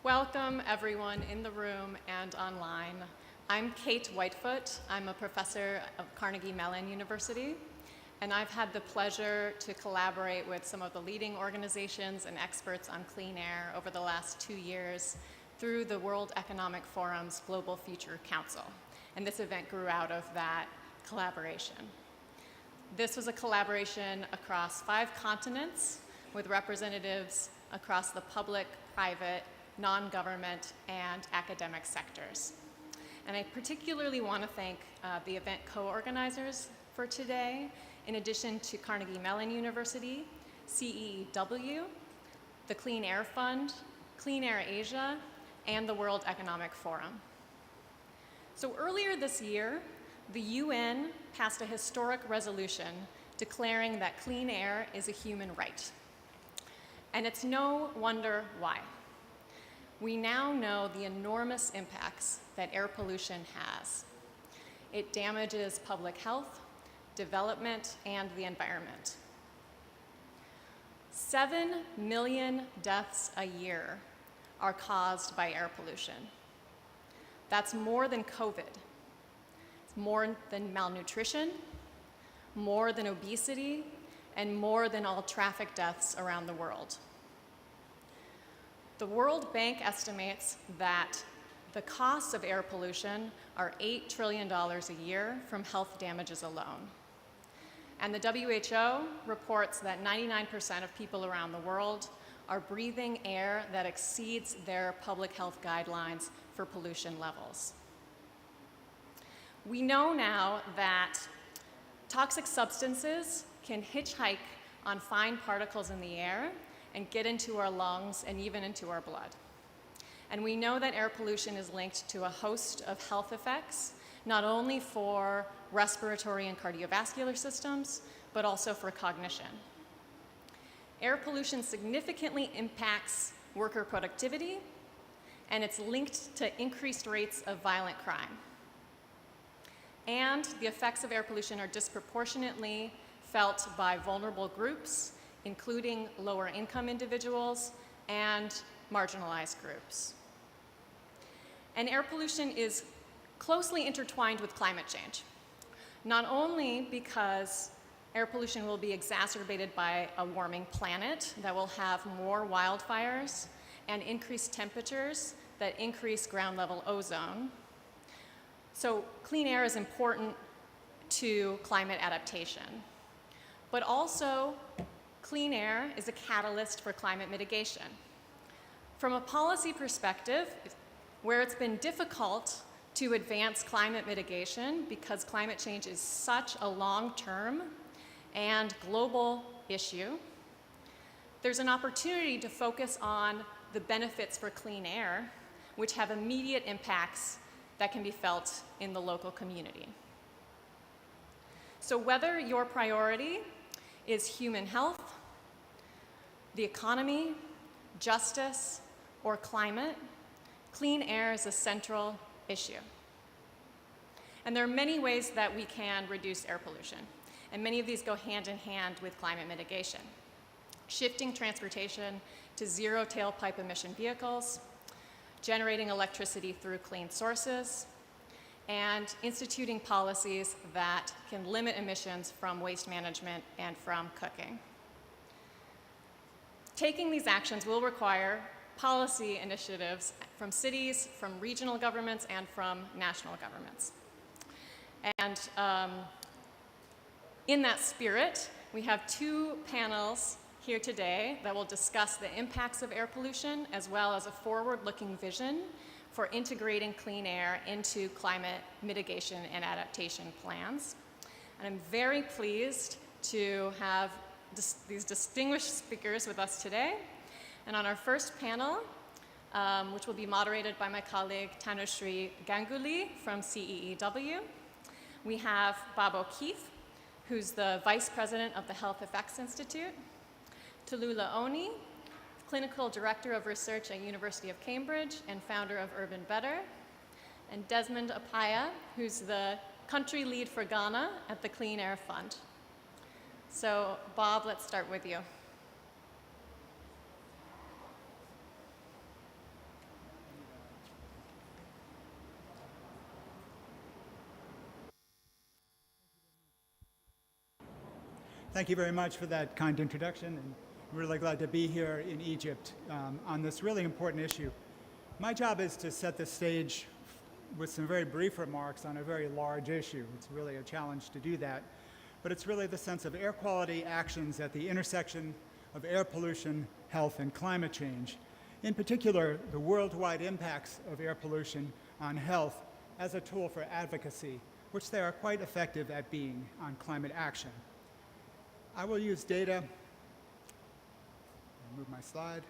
Welcome everyone in the room and online. I'm Kate Whitefoot. I'm a professor of Carnegie Mellon University, and I've had the pleasure to collaborate with some of the leading organizations and experts on clean air over the last 2 years through the World Economic Forum's Global Future Council. And this event grew out of that collaboration. This was a collaboration across 5 continents with representatives across the public, private, non-government, and academic sectors. And I particularly want to thank the event co-organizers for today, in addition to Carnegie Mellon University, CEEW, the Clean Air Fund, Clean Air Asia, and the World Economic Forum. So earlier this year, the UN passed a historic resolution declaring that clean air is a human right. And it's no wonder why. We now know the enormous impacts that air pollution has. It damages public health, development, and the environment. 7 million deaths a year are caused by air pollution. That's more than COVID. It's more than malnutrition, more than obesity, and more than all traffic deaths around the world. The World Bank estimates that the costs of air pollution are $8 trillion a year from health damages alone. And the WHO reports that 99% of people around the world are breathing air that exceeds their public health guidelines for pollution levels. We know now that toxic substances can hitchhike on fine particles in the air and get into our lungs and even into our blood. And we know that air pollution is linked to a host of health effects, not only for respiratory and cardiovascular systems, but also for cognition. Air pollution significantly impacts worker productivity, and it's linked to increased rates of violent crime. And the effects of air pollution are disproportionately felt by vulnerable groups, including lower income individuals and marginalized groups. And air pollution is closely intertwined with climate change, not only because air pollution will be exacerbated by a warming planet that will have more wildfires and increased temperatures that increase ground level ozone. So clean air is important to climate adaptation, but also clean air is a catalyst for climate mitigation. From a policy perspective, where it's been difficult to advance climate mitigation because climate change is such a long-term and global issue, there's an opportunity to focus on the benefits for clean air, which have immediate impacts that can be felt in the local community. So whether your priority is human health, the economy, justice, or climate, clean air is a central issue. And there are many ways that we can reduce air pollution, and many of these go hand in hand with climate mitigation. Shifting transportation to zero tailpipe emission vehicles, generating electricity through clean sources, and instituting policies that can limit emissions from waste management and from cooking. Taking these actions will require policy initiatives from cities, from regional governments, and from national governments. And in that spirit, we have 2 panels here today that will discuss the impacts of air pollution as well as a forward-looking vision for integrating clean air into climate mitigation and adaptation plans. And I'm very pleased to have these distinguished speakers with us today. And on our first panel, which will be moderated by my colleague Tanushree Ganguly from CEEW, we have Bob O'Keefe, who's the Vice President of the Health Effects Institute, Tallulah Oni, Clinical Director of Research at University of Cambridge and founder of Urban Better, and Desmond Apaya, who's the country lead for Ghana at the Clean Air Fund. So Bob, let's start with you. Thank you very much for that kind introduction, and I'm really glad to be here in Egypt on this really important issue. My job is to set the stage with some very brief remarks on a very large issue. It's really a challenge to do that, but it's really the sense of air quality actions at the intersection of air pollution, health, and climate change. In particular, the worldwide impacts of air pollution on health as a tool for advocacy, which they are quite effective at being on climate action. I will use data. Move my slide.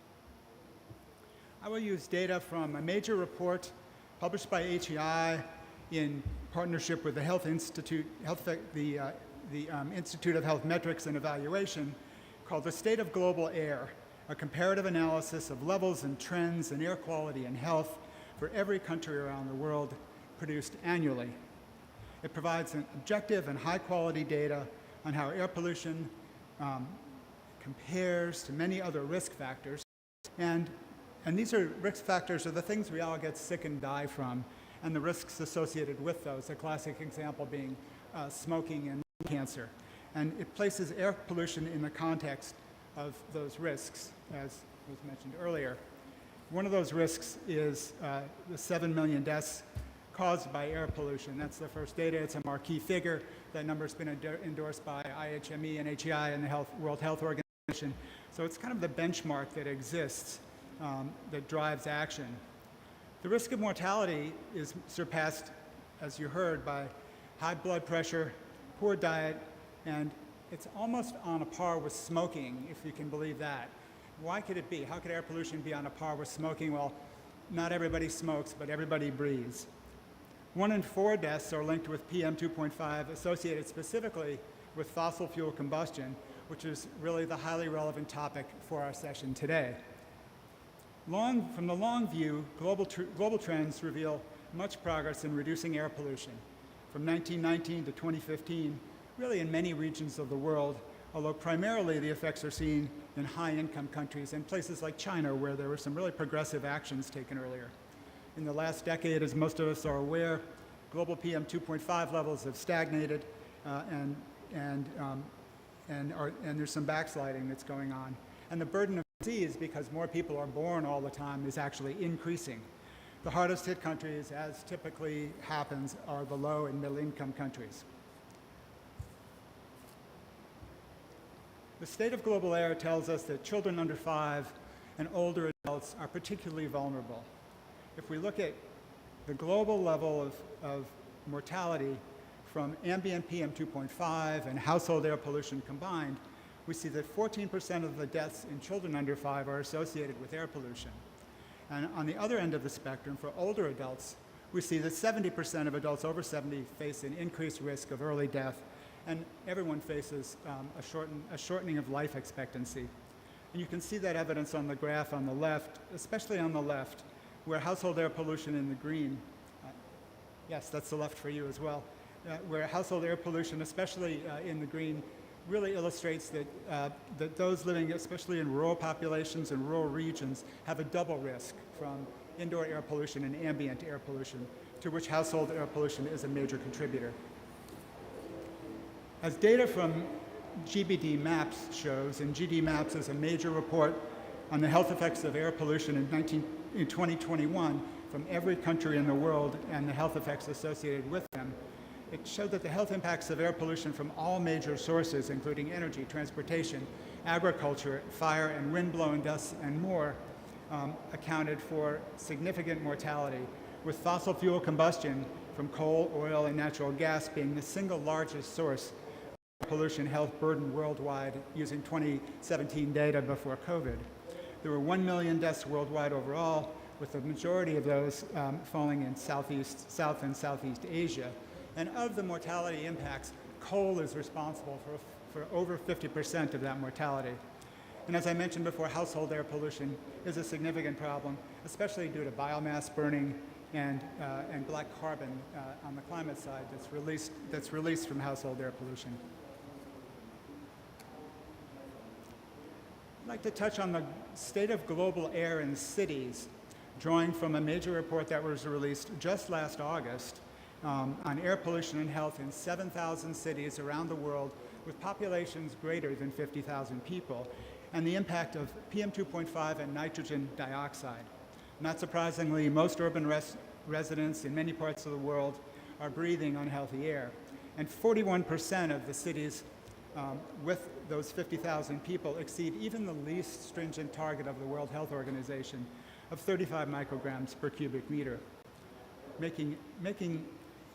I will use data from a major report published by HEI in partnership with the Institute of Health Metrics and Evaluation, called The State of Global Air, a comparative analysis of levels and trends in air quality and health for every country around the world, produced annually. It provides an objective and high-quality data on how air pollution compares to many other risk factors. And these risk factors are the things we all get sick and die from, and the risks associated with those, a classic example being smoking and cancer. And it places air pollution in the context of those risks, as was mentioned earlier. One of those risks is the 7 million deaths caused by air pollution. That's the first data. It's a marquee figure. That number's been endorsed by IHME and HEI and the World Health Organization. So it's kind of the benchmark that exists that drives action. The risk of mortality is surpassed, as you heard, by high blood pressure, poor diet, and it's almost on a par with smoking, if you can believe that. Why could it be? How could air pollution be on a par with smoking? Well, not everybody smokes, but everybody breathes. 1 in 4 deaths are linked with PM 2.5, associated specifically with fossil fuel combustion, which is really the highly relevant topic for our session today. From the long view, global trends reveal much progress in reducing air pollution. From 1919 to 2015, really in many regions of the world, although primarily the effects are seen in high-income countries and places like China, where there were some really progressive actions taken earlier. In the last decade, as most of us are aware, global PM 2.5 levels have stagnated, and there's some backsliding that's going on. And the burden of disease, because more people are born all the time, is actually increasing. The hardest hit countries, as typically happens, are the low and middle income countries. The state of global air tells us that children under 5 and older adults are particularly vulnerable. If we look at the global level of mortality from ambient PM 2.5 and household air pollution combined, we see that 14% of the deaths in children under 5 are associated with air pollution. And on the other end of the spectrum, for older adults, we see that 70% of adults over 70 face an increased risk of early death, and everyone faces a shortening of life expectancy. And you can see that evidence on the graph on the left, especially on the left, where household air pollution in the green, yes, that's the left for you as well, where household air pollution, especially in the green, really illustrates that those living, especially in rural populations and rural regions, have a double risk from indoor air pollution and ambient air pollution, to which household air pollution is a major contributor. As data from GBD Maps shows, and GD Maps is a major report on the health effects of air pollution in 2021 from every country in the world and the health effects associated with them, it showed that the health impacts of air pollution from all major sources, including energy, transportation, agriculture, fire and wind-blown dust, and more, accounted for significant mortality, with fossil fuel combustion from coal, oil, and natural gas being the single largest source of pollution health burden worldwide, using 2017 data before COVID. There were 1 million deaths worldwide overall, with the majority of those falling in South and Southeast Asia. And of the mortality impacts, coal is responsible for over 50% of that mortality. And as I mentioned before, household air pollution is a significant problem, especially due to biomass burning and black carbon on the climate side that's released from household air pollution. I'd like to touch on the state of global air in cities, drawing from a major report that was released just last August on air pollution and health in 7,000 cities around the world with populations greater than 50,000 people, and the impact of PM2.5 and nitrogen dioxide. Not surprisingly, most urban residents in many parts of the world are breathing unhealthy air, and 41% of the cities with those 50,000 people exceed even the least stringent target of the World Health Organization of 35 micrograms per cubic meter, making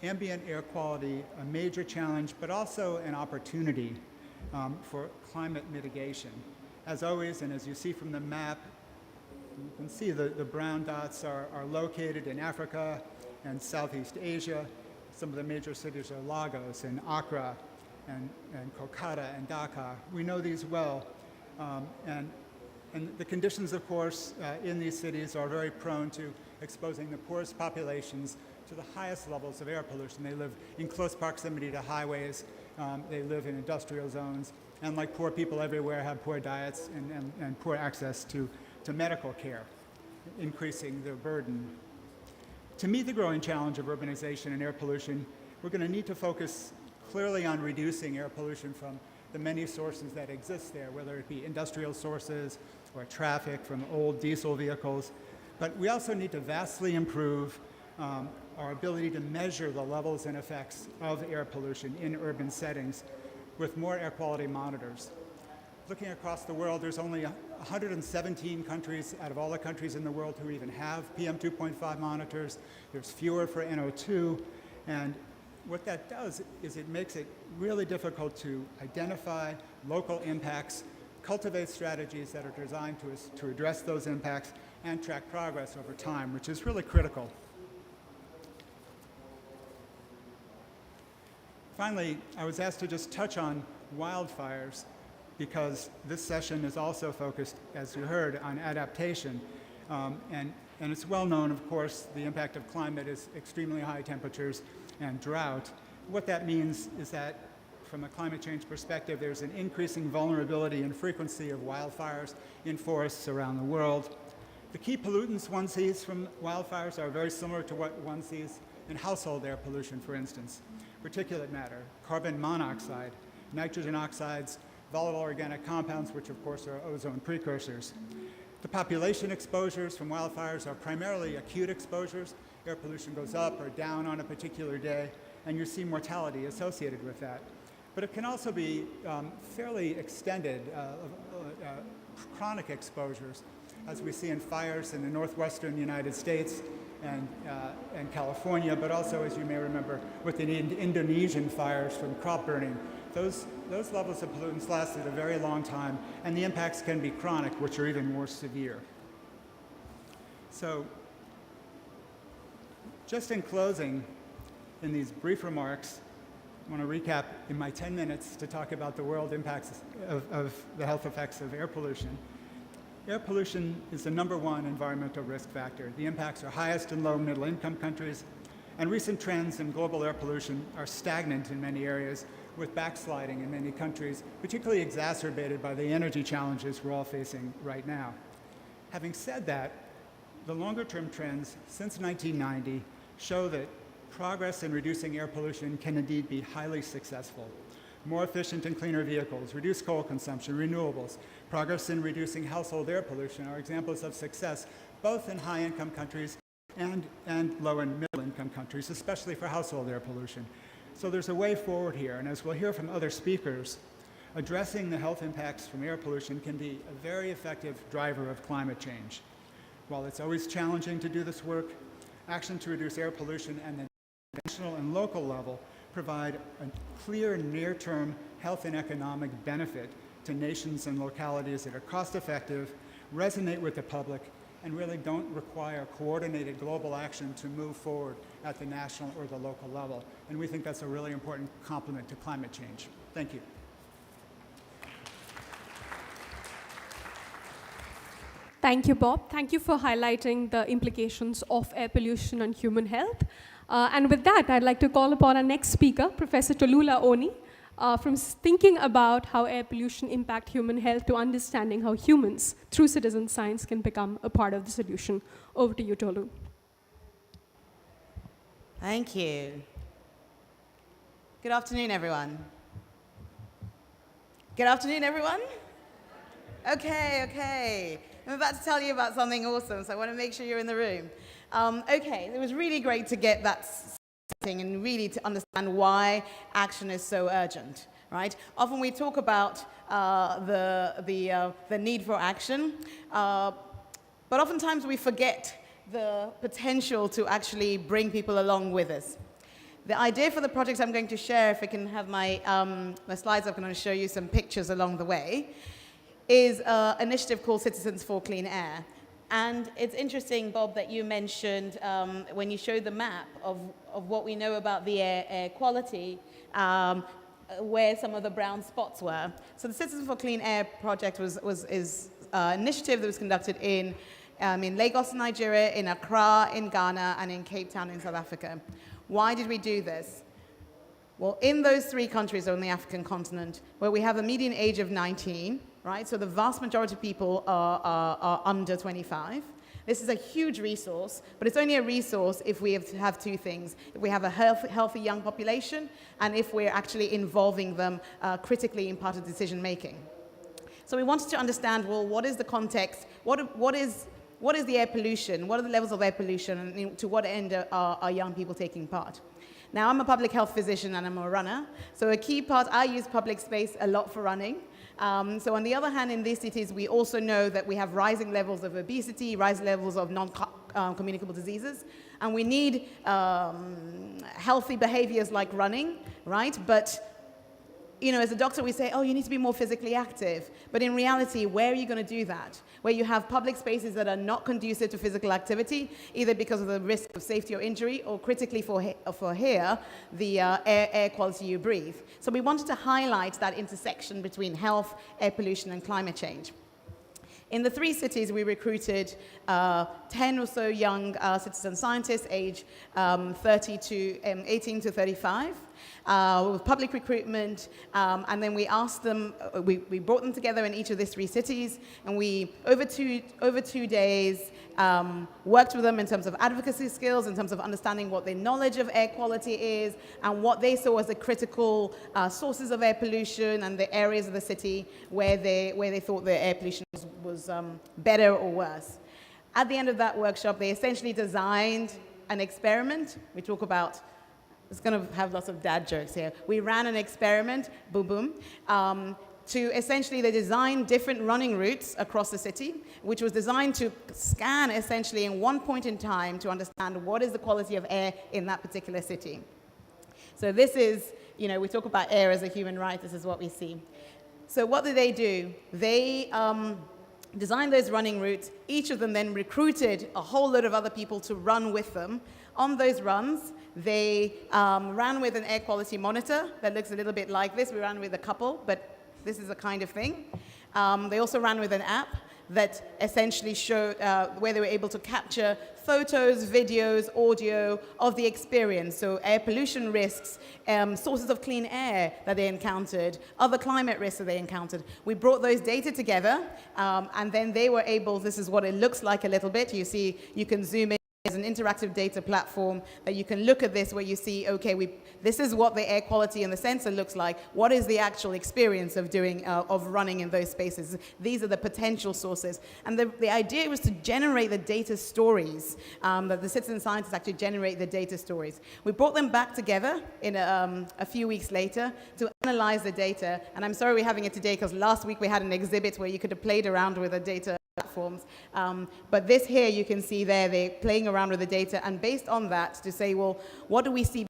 ambient air quality a major challenge, but also an opportunity for climate mitigation. As always, and as you see from the map, you can see the brown dots are located in Africa and Southeast Asia. Some of the major cities are Lagos and Accra and Kolkata and Dhaka. We know these well. And the conditions, of course, in these cities are very prone to exposing the poorest populations to the highest levels of air pollution. They live in close proximity to highways. They live in industrial zones. And like poor people everywhere, have poor diets and poor access to medical care, increasing their burden. To meet the growing challenge of urbanization and air pollution, we're going to need to focus clearly on reducing air pollution from the many sources that exist there, whether it be industrial sources or traffic from old diesel vehicles. But we also need to vastly improve our ability to measure the levels and effects of air pollution in urban settings with more air quality monitors. Looking across the world, there's only 117 countries out of all the countries in the world who even have PM2.5 monitors. There's fewer for NO2, and what that does is it makes it really difficult to identify local impacts, cultivate strategies that are designed to address those impacts, and track progress over time, which is really critical. Finally, I was asked to just touch on wildfires because this session is also focused, as you heard, on adaptation. And it's well known, of course, the impact of climate is extremely high temperatures and drought. What that means is that from a climate change perspective, there's an increasing vulnerability and frequency of wildfires in forests around the world. The key pollutants one sees from wildfires are very similar to what one sees in household air pollution, for instance. Particulate matter, carbon monoxide, nitrogen oxides, volatile organic compounds, which of course are ozone precursors. The population exposures from wildfires are primarily acute exposures. Air pollution goes up or down on a particular day, and you see mortality associated with that. But it can also be fairly extended, chronic exposures, as we see in fires in the northwestern United States and California, but also, as you may remember, with the Indonesian fires from crop burning. Those levels of pollutants lasted a very long time, and the impacts can be chronic, which are even more severe. So, just in closing, in these brief remarks, I want to recap in my 10 minutes to talk about the world impacts of the health effects of air pollution. Air pollution is the #1 environmental risk factor. The impacts are highest in low and middle income countries, and recent trends in global air pollution are stagnant in many areas, with backsliding in many countries, particularly exacerbated by the energy challenges we're all facing right now. Having said that, the longer-term trends since 1990 show that progress in reducing air pollution can indeed be highly successful. More efficient and cleaner vehicles, reduced coal consumption, renewables, progress in reducing household air pollution are examples of success, both in high-income countries and low and middle-income countries, especially for household air pollution. So there's a way forward here, and as we'll hear from other speakers, addressing the health impacts from air pollution can be a very effective driver of climate change. While it's always challenging to do this work, action to reduce air pollution at the national and local level provide a clear near-term health and economic benefit to nations and localities that are cost-effective, resonate with the public, and really don't require coordinated global action to move forward at the national or the local level. And we think that's a really important complement to climate change. Thank you. Thank you, Bob. Thank you for highlighting the implications of air pollution on human health. And with that, I'd like to call upon our next speaker, Professor Tolula Oni, from thinking about how air pollution impact human health to understanding how humans, through citizen science, can become a part of the solution. Over to you, Tolu. Thank you. Good afternoon, everyone. Good afternoon, everyone. Okay. I'm about to tell you about something awesome, so I want to make sure you're in the room. Okay, it was really great to get that setting and really to understand why action is so urgent, right? Often we talk about the need for action, but oftentimes we forget the potential to actually bring people along with us. The idea for the project I'm going to share, if I can have my slides up, I'm going to show you some pictures along the way, is an initiative called Citizens for Clean Air. And it's interesting, Bob, that you mentioned when you showed the map of what we know about the air quality, where some of the brown spots were. So the Citizens for Clean Air project is an initiative that was conducted in Lagos, Nigeria, in Accra, in Ghana, and in Cape Town in South Africa. Why did we do this? Well, in those three countries on the African continent, where we have a median age of 19, right? So the vast majority of people are under 25. This is a huge resource, but it's only a resource if we have two things. If we have a healthy young population, and if we're actually involving them critically in part of decision making. So we wanted to understand, well, what is the context? What is the air pollution? What are the levels of air pollution, and to what end are young people taking part? Now, I'm a public health physician and I'm a runner, so a key part, I use public space a lot for running. So on the other hand, in these cities, we also know that we have rising levels of obesity, rising levels of non-communicable diseases, and we need healthy behaviors like running, right? But as a doctor, we say, oh, you need to be more physically active. But in reality, where are you going to do that? Where you have public spaces that are not conducive to physical activity, either because of the risk of safety or injury, or critically for here, the air quality you breathe. So we wanted to highlight that intersection between health, air pollution, and climate change. In the three cities, we recruited 10 or so young citizen scientists, age 18 to 35. With public recruitment, and then we asked them, we brought them together in each of these three cities, and we, over two days, worked with them in terms of advocacy skills, in terms of understanding what their knowledge of air quality is, and what they saw as the critical sources of air pollution and the areas of the city where they thought the air pollution was better or worse. At the end of that workshop, they essentially designed an experiment. We talk about, it's going to have lots of dad jokes here. We ran an experiment, boom, to essentially, they designed different running routes across the city, which was designed to scan essentially in one point in time to understand what is the quality of air in that particular city. So this is, we talk about air as a human right, this is what we see. So what did they do? They designed those running routes. Each of them then recruited a whole load of other people to run with them. On those runs, they ran with an air quality monitor that looks a little bit like this. We ran with a couple, but this is a kind of thing. They also ran with an app that essentially showed where they were able to capture photos, videos, audio of the experience. So air pollution risks, sources of clean air that they encountered, other climate risks that they encountered. We brought those data together, and then they were able, this is what it looks like a little bit. You see, you can zoom in. There's an interactive data platform that you can look at this where you see, okay, this is what the air quality and the sensor looks like. What is the actual experience of running in those spaces? These are the potential sources. And the idea was to generate the data stories, that the citizen scientists actually generate the data stories. We brought them back together in a few weeks later to analyze the data. And I'm sorry we're having it today because last week we had an exhibit where you could have played around with the data platforms. But this here, you can see there, they're playing around with the data, and based on that, to say, well, what do we see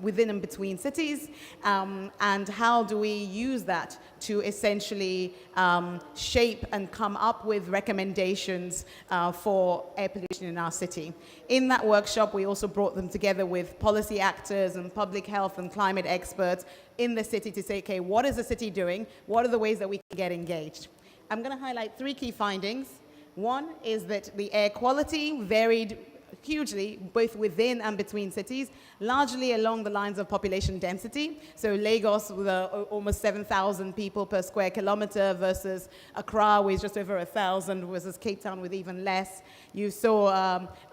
within and between cities, and how do we use that to essentially shape and come up with recommendations for air pollution in our city. In that workshop, we also brought them together with policy actors and public health and climate experts in the city to say, okay, what is the city doing? What are the ways that we can get engaged? I'm going to highlight three key findings. One is that the air quality varied hugely, both within and between cities, largely along the lines of population density. So Lagos with almost 7,000 people per square kilometer versus Accra with just over 1,000 versus Cape Town with even less. You saw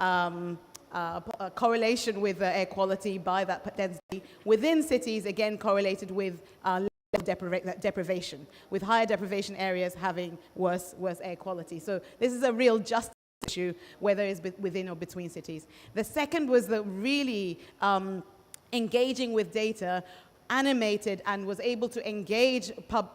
a correlation with air quality by that density. Within cities, again, correlated with deprivation, with higher deprivation areas having worse air quality. So this is a real justice issue, whether it's within or between cities. The second was the really engaging with data, animated, and was able to engage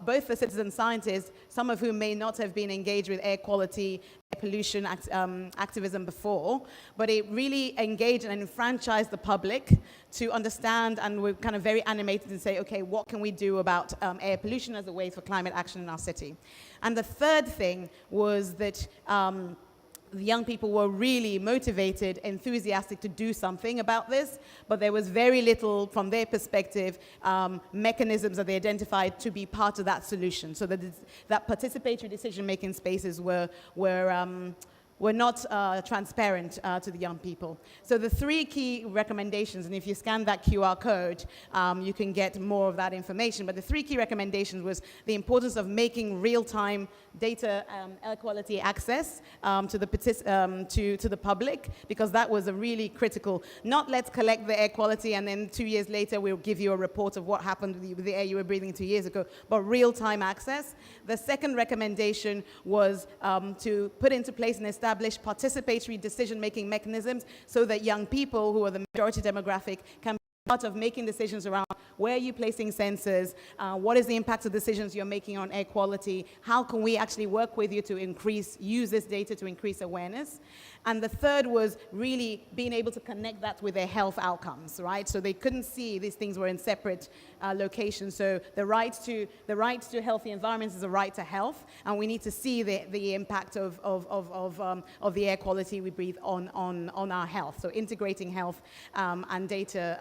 both the citizen scientists, some of whom may not have been engaged with air quality, air pollution activism before, but it really engaged and enfranchised the public to understand, and we're kind of very animated and say, okay, what can we do about air pollution as a way for climate action in our city? And the third thing was that the young people were really motivated, enthusiastic to do something about this, but there was very little, from their perspective, mechanisms that they identified to be part of that solution. So that participatory decision-making spaces were not transparent to the young people. So the three key recommendations, and if you scan that QR code, you can get more of that information, but the three key recommendations was the importance of making real-time data air quality access to the public, because that was a really critical, not let's collect the air quality and then 2 years later we'll give you a report of what happened with the air you were breathing 2 years ago, but real-time access. The second recommendation was to put into place and establish participatory decision-making mechanisms so that young people, who are the majority demographic, can be part of making decisions around where are you placing sensors, what is the impact of decisions you're making on air quality, how can we actually work with you to use this data to increase awareness. And the third was really being able to connect that with their health outcomes, right? So they couldn't see these things were in separate locations. So the right to healthy environments is a right to health, and we need to see the impact of the air quality we breathe on our health. So integrating health and data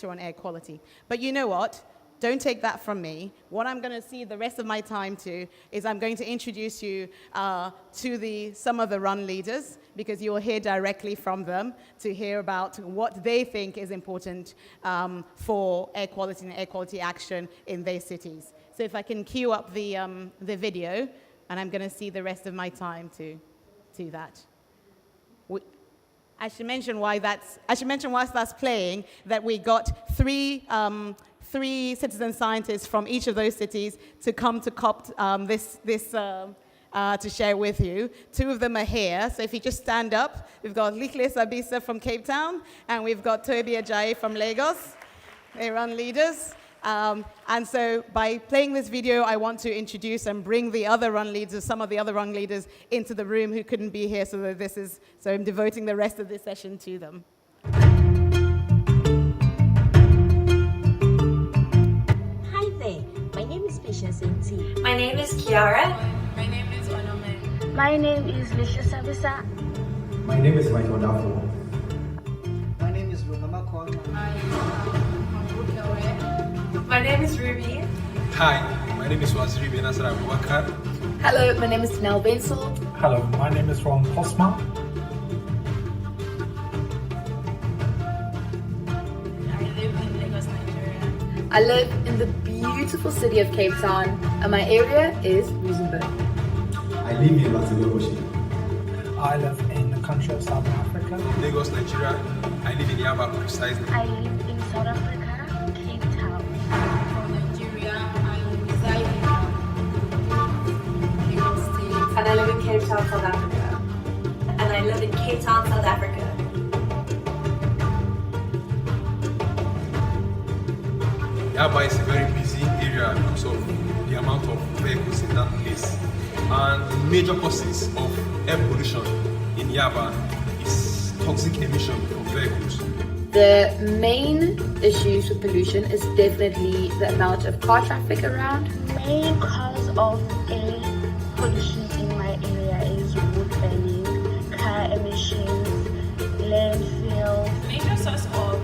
on air quality. But you know what? Don't take that from me. What I'm going to see the rest of my time to is I'm going to introduce you to some of the run leaders, because you'll hear directly from them to hear about what they think is important for air quality and air quality action in their cities. So if I can cue up the video, and I'm going to see the rest of my time to do that. I should mention whilst that's playing that we got three citizen scientists from each of those cities to come to COP to share with you. Two of them are here, so if you just stand up, we've got Likle Sabisa from Cape Town, and we've got Toby Ajayi from Lagos. They run leaders. And so by playing this video, I want to introduce and bring the other run leaders, some of the other run leaders, into the room who couldn't be here, so I'm devoting the rest of this session to them. Hi there, my name is Patience Enti. My name is Kiara. My name is Onome. My name is Lisha Sabisa. My name is Michael Dafo. My name is Rukama Kwang. My name is Ruby. Hi, my name is Waziri Benasar Abubakar. Hello, my name is Nell Bensel. Hello, my name is Ron Posma. I live in Lagos, Nigeria. I live in the beautiful city of Cape Town, and my area is Rustenburg. I live in Latigoshi. I live in the country of South Africa. Lagos, Nigeria. I live in Yaba precisely. I live in South Africa, Cape Town. From Nigeria, I reside in Lagos State. And I live in Cape Town, South Africa. And I live in Cape Town, South Africa. Yaba is a very busy area because of the amount of vehicles in that place. And the major causes of air pollution in Yaba is toxic emission from vehicles. The main issues with pollution is definitely the amount of car traffic around. Main cause of air pollution in my area is wood burning, car emissions, landfills. The major source of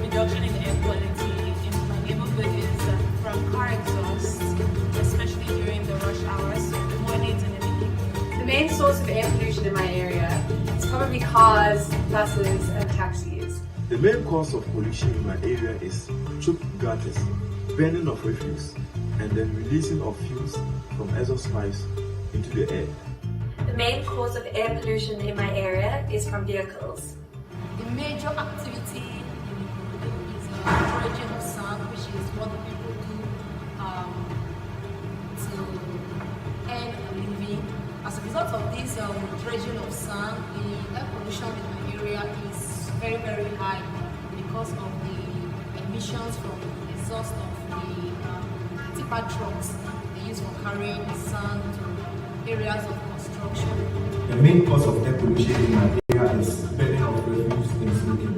reduction in air quality in my neighborhood is from car exhaust, especially during the rush hours, mornings and in the evening. The main source of air pollution in my area is probably cars, buses, and taxis. The main cause of pollution in my area is choked gutters, burning of refuse, and then releasing of fumes from exhaust pipes into the air. The main cause of air pollution in my area is from vehicles. The major activity in the neighborhood is dredging of sand, which is what the people do result of this dredging of sand, the air pollution in my area is very, very high because of the emissions from the exhaust of the tipper trucks they use for carrying sand to areas of construction. The main cause of air pollution in my area is burning of refuse and smoking.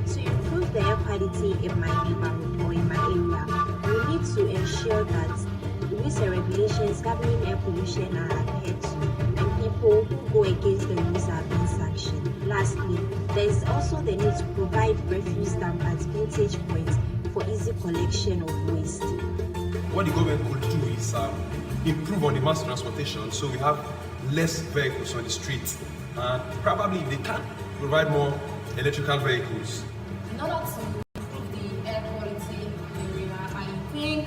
To improve the air quality in my neighborhood or in my area, we need to ensure that rules and regulations governing air pollution are adhered to, and people who go against the rules are being sanctioned. Lastly, there is also the need to provide refuse dump at vintage points for easy collection of waste. What the government could do is improve on the mass transportation, so we have less vehicles on the streets, and probably if they can provide more electrical vehicles. In order to improve the air quality in the area,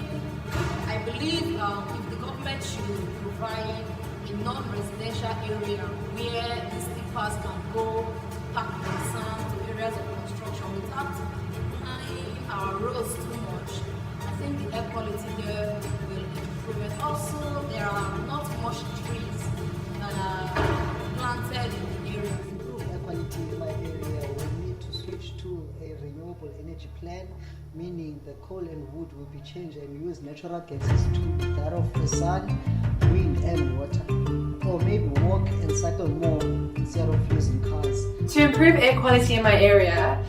I believe if the government should provide a non-residential area where these tippers can go pack their sand to areas of construction without applying our roads too much, I think the air quality there will improve. And also, there are not much trees that are planted in the area. To improve air quality in my area, we need to switch to a renewable energy plan, meaning the coal and wood will be changed and use natural gases to that of the sun, wind and water. Or maybe walk and cycle more instead of using cars. To improve air quality in my area,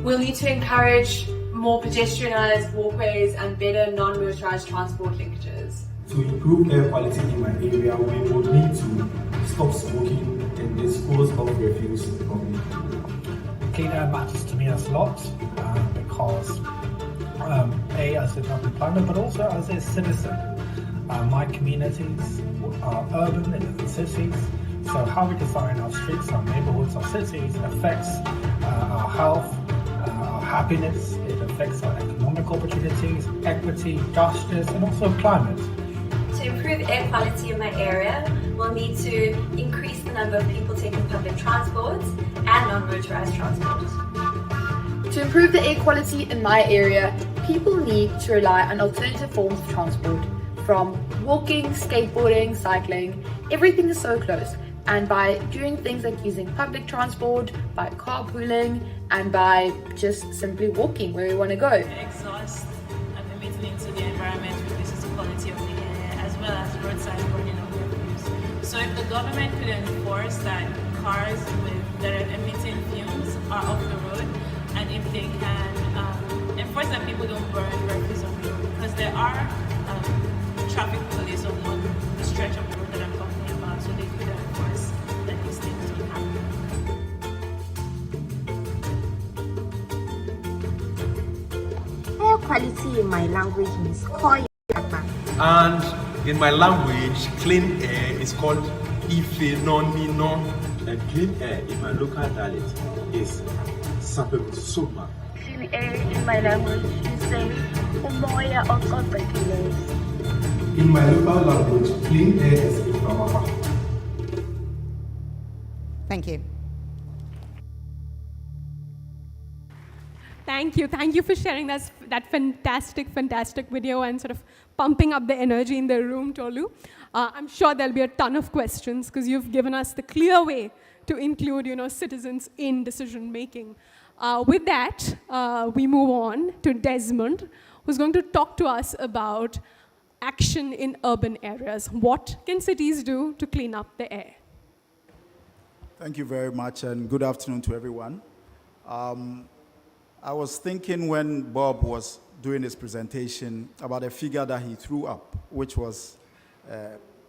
we'll need to encourage more pedestrianised walkways and better non-motorised transport linkages. To improve air quality in my area, we would need to stop smoking and dispose of refuse properly. Clean air matters to me a lot because A, as a public planner, but also as a citizen. My communities are urban and in cities, so how we design our streets, our neighborhoods, our cities affects our health, our happiness, it affects our economic opportunities, equity, justice, and also climate. To improve air quality in my area, we'll need to increase the number of people taking public transport and non-motorised transport. To improve the air quality in my area, people need to rely on alternative forms of transport, from walking, skateboarding, cycling. Everything is so close, and by doing things like using public transport, by carpooling, and by just simply walking where we want to go. Exhaust and emitting into the environment reduces the quality of the air, as well as roadside burning of refuse. So if the government could enforce that cars that are emitting fumes are off the road, and if they can enforce that people don't burn refuse on the road, because there are traffic police on the stretch of the road that I'm talking about, so they could enforce that these things don't happen. Air quality in my language means koi. And in my language, clean air is called ife non mino. And clean air in my local dialect is sapemsuma. Clean air in my language is saying umoya oqoqekileyo. In my local language, clean air is Ifamama. Thank you. Thank you for sharing that fantastic video and sort of pumping up the energy in the room, Tolu. I'm sure there'll be a ton of questions because you've given us the clear way to include, citizens in decision making. With that, we move on to Desmond, who's going to talk to us about action in urban areas. What can cities do to clean up the air? Thank you very much, and good afternoon to everyone. I was thinking when Bob was doing his presentation about a figure that he threw up, which was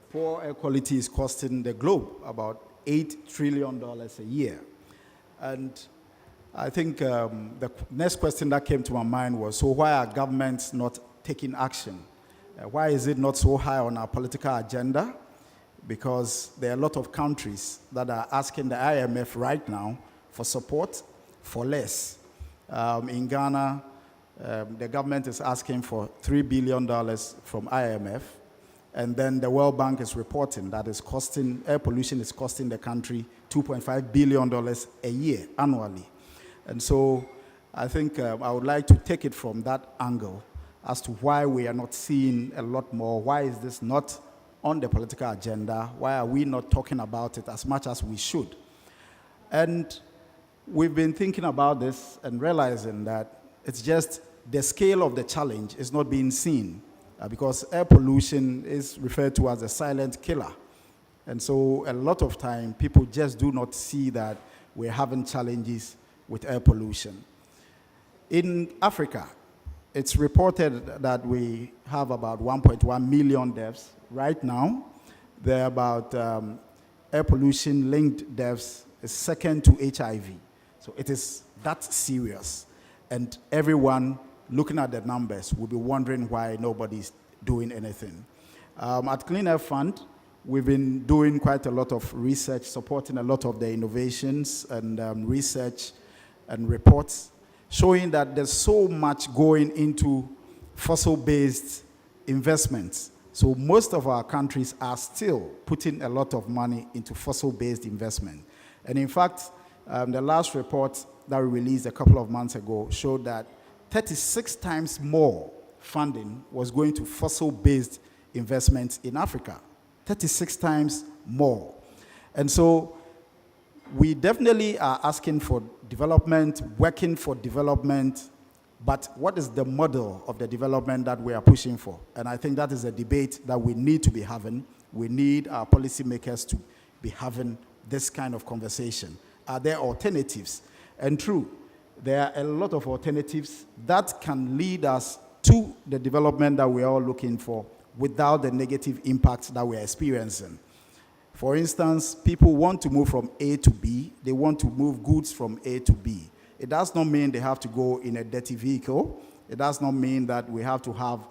poor air quality is costing the globe about $8 trillion a year. And I think the next question that came to my mind was, so why are governments not taking action? Why is it not so high on our political agenda? Because there are a lot of countries that are asking the IMF right now for support for less. In Ghana, the government is asking for $3 billion from IMF, and then the World Bank is reporting that air pollution is costing the country $2.5 billion a year, annually. And so I think I would like to take it from that angle as to why we are not seeing a lot more. Why is this not on the political agenda? Why are we not talking about it as much as we should? And we've been thinking about this and realizing that it's just the scale of the challenge is not being seen because air pollution is referred to as a silent killer. And so a lot of time, people just do not see that we're having challenges with air pollution. In Africa, it's reported that we have about 1.1 million deaths. Right now, there are about air pollution-linked deaths is second to HIV. So it is that serious. And everyone looking at the numbers will be wondering why nobody's doing anything. At Clean Air Fund, we've been doing quite a lot of research, supporting a lot of the innovations and research and reports, showing that there's so much going into fossil-based investments. So most of our countries are still putting a lot of money into fossil-based investment. And in fact, the last report that we released a couple of months ago showed that 36 times more funding was going to fossil-based investments in Africa. 36 times more. And so we definitely are asking for development, working for development, but what is the model of the development that we are pushing for? And I think that is a debate that we need to be having. We need our policymakers to be having this kind of conversation. Are there alternatives? And true, there are a lot of alternatives that can lead us to the development that we are all looking for without the negative impacts that we are experiencing. For instance, people want to move from A to B. They want to move goods from A to B. It does not mean they have to go in a dirty vehicle. It does not mean that we have to have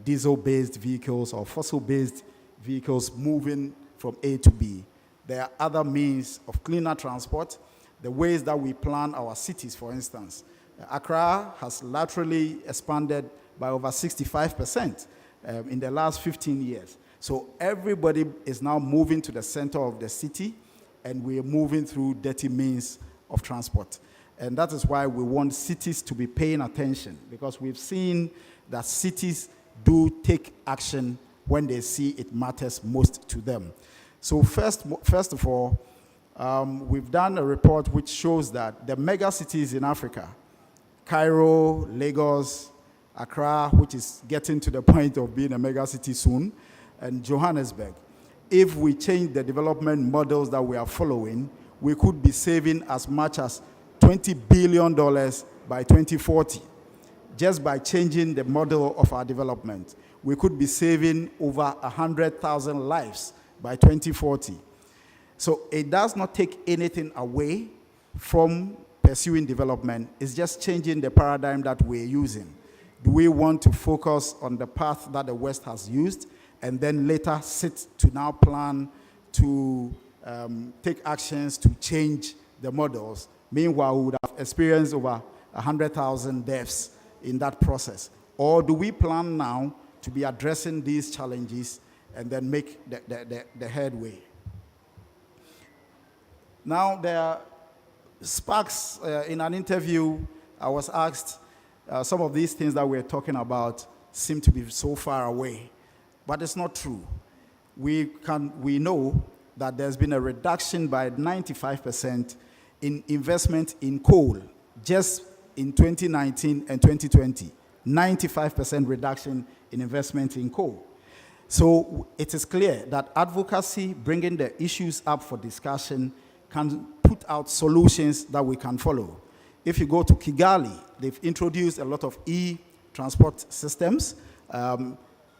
diesel-based vehicles or fossil-based vehicles moving from A to B. There are other means of cleaner transport, the ways that we plan our cities, for instance. Accra has laterally expanded by over 65% in the last 15 years. So everybody is now moving to the center of the city, and we are moving through dirty means of transport. And that is why we want cities to be paying attention, because we've seen that cities do take action when they see it matters most to them. So first of all, we've done a report which shows that the mega cities in Africa, Cairo, Lagos, Accra, which is getting to the point of being a mega city soon, and Johannesburg, if we change the development models that we are following, we could be saving as much as $20 billion by 2040. Just by changing the model of our development, we could be saving over 100,000 lives by 2040. So it does not take anything away from pursuing development. It's just changing the paradigm that we're using. Do we want to focus on the path that the West has used and then later sit to now plan to take actions to change the models? Meanwhile, we would have experienced over 100,000 deaths in that process. Or do we plan now to be addressing these challenges and then make the headway? Now, there are sparks in an interview. I was asked, some of these things that we're talking about seem to be so far away, but it's not true. We know that there's been a reduction by 95% in investment in coal just in 2019 and 2020. 95% reduction in investment in coal. So it is clear that advocacy, bringing the issues up for discussion, can put out solutions that we can follow. If you go to Kigali, they've introduced a lot of e-transport systems,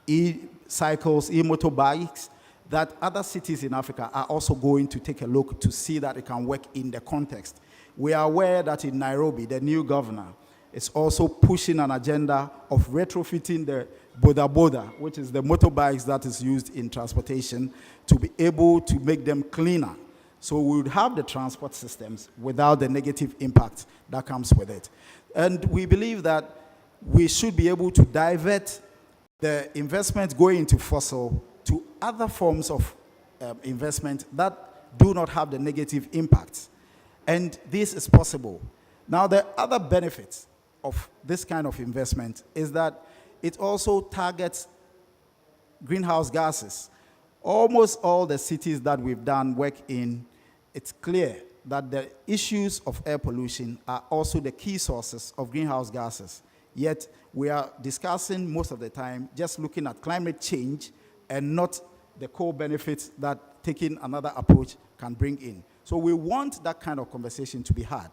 e-cycles, e-motorbikes, that other cities in Africa are also going to take a look to see that it can work in the context. We are aware that in Nairobi, the new governor is also pushing an agenda of retrofitting the boda boda, which is the motorbikes that is used in transportation, to be able to make them cleaner. So we would have the transport systems without the negative impact that comes with it. And we believe that we should be able to divert the investment going into fossil to other forms of investment that do not have the negative impacts. And this is possible. Now, the other benefits of this kind of investment is that it also targets greenhouse gases. Almost all the cities that we've done work in, it's clear that the issues of air pollution are also the key sources of greenhouse gases. Yet we are discussing most of the time just looking at climate change and not the core benefits that taking another approach can bring in. So we want that kind of conversation to be had,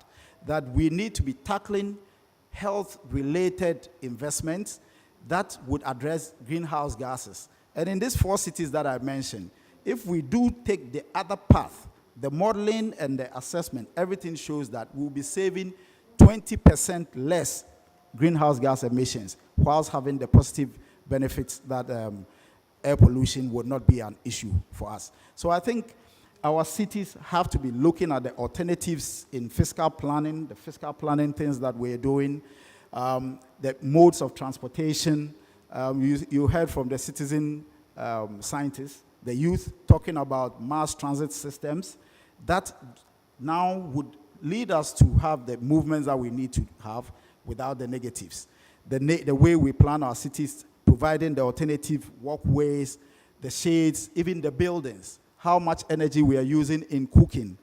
that we need to be tackling health-related investments that would address greenhouse gases. And in these 4 cities that I mentioned, if we do take the other path, the modeling and the assessment, everything shows that we'll be saving 20% less greenhouse gas emissions, whilst having the positive benefits that air pollution would not be an issue for us. So I think our cities have to be looking at the alternatives in fiscal planning, the fiscal planning things that we're doing, the modes of transportation. You heard from the citizen scientists, the youth, talking about mass transit systems that now would lead us to have the movements that we need to have without the negatives. The way we plan our cities, providing the alternative walkways, the shades, even the buildings, how much energy we are using in cooking.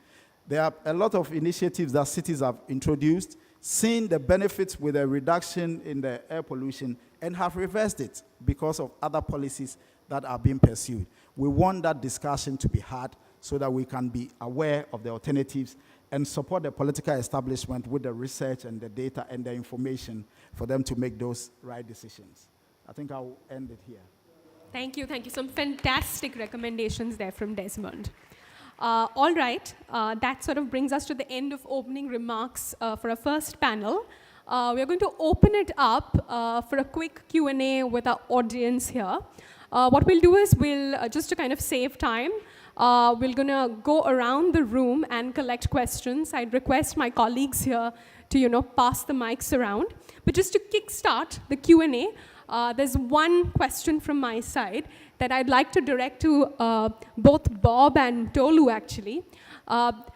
There are a lot of initiatives that cities have introduced, seen the benefits with a reduction in the air pollution, and have reversed it because of other policies that are being pursued. We want that discussion to be had so that we can be aware of the alternatives and support the political establishment with the research and the data and the information for them to make those right decisions. I think I'll end it here. Thank you. Thank you. Some fantastic recommendations there from Desmond. All right. That sort of brings us to the end of opening remarks for our first panel. We're going to open it up for a quick Q&A with our audience here. What we'll do is just to kind of save time, we're going to go around the room and collect questions. I'd request my colleagues here to, pass the mics around. But just to kickstart the Q&A, there's one question from my side that I'd like to direct to both Bob and Tolu, actually.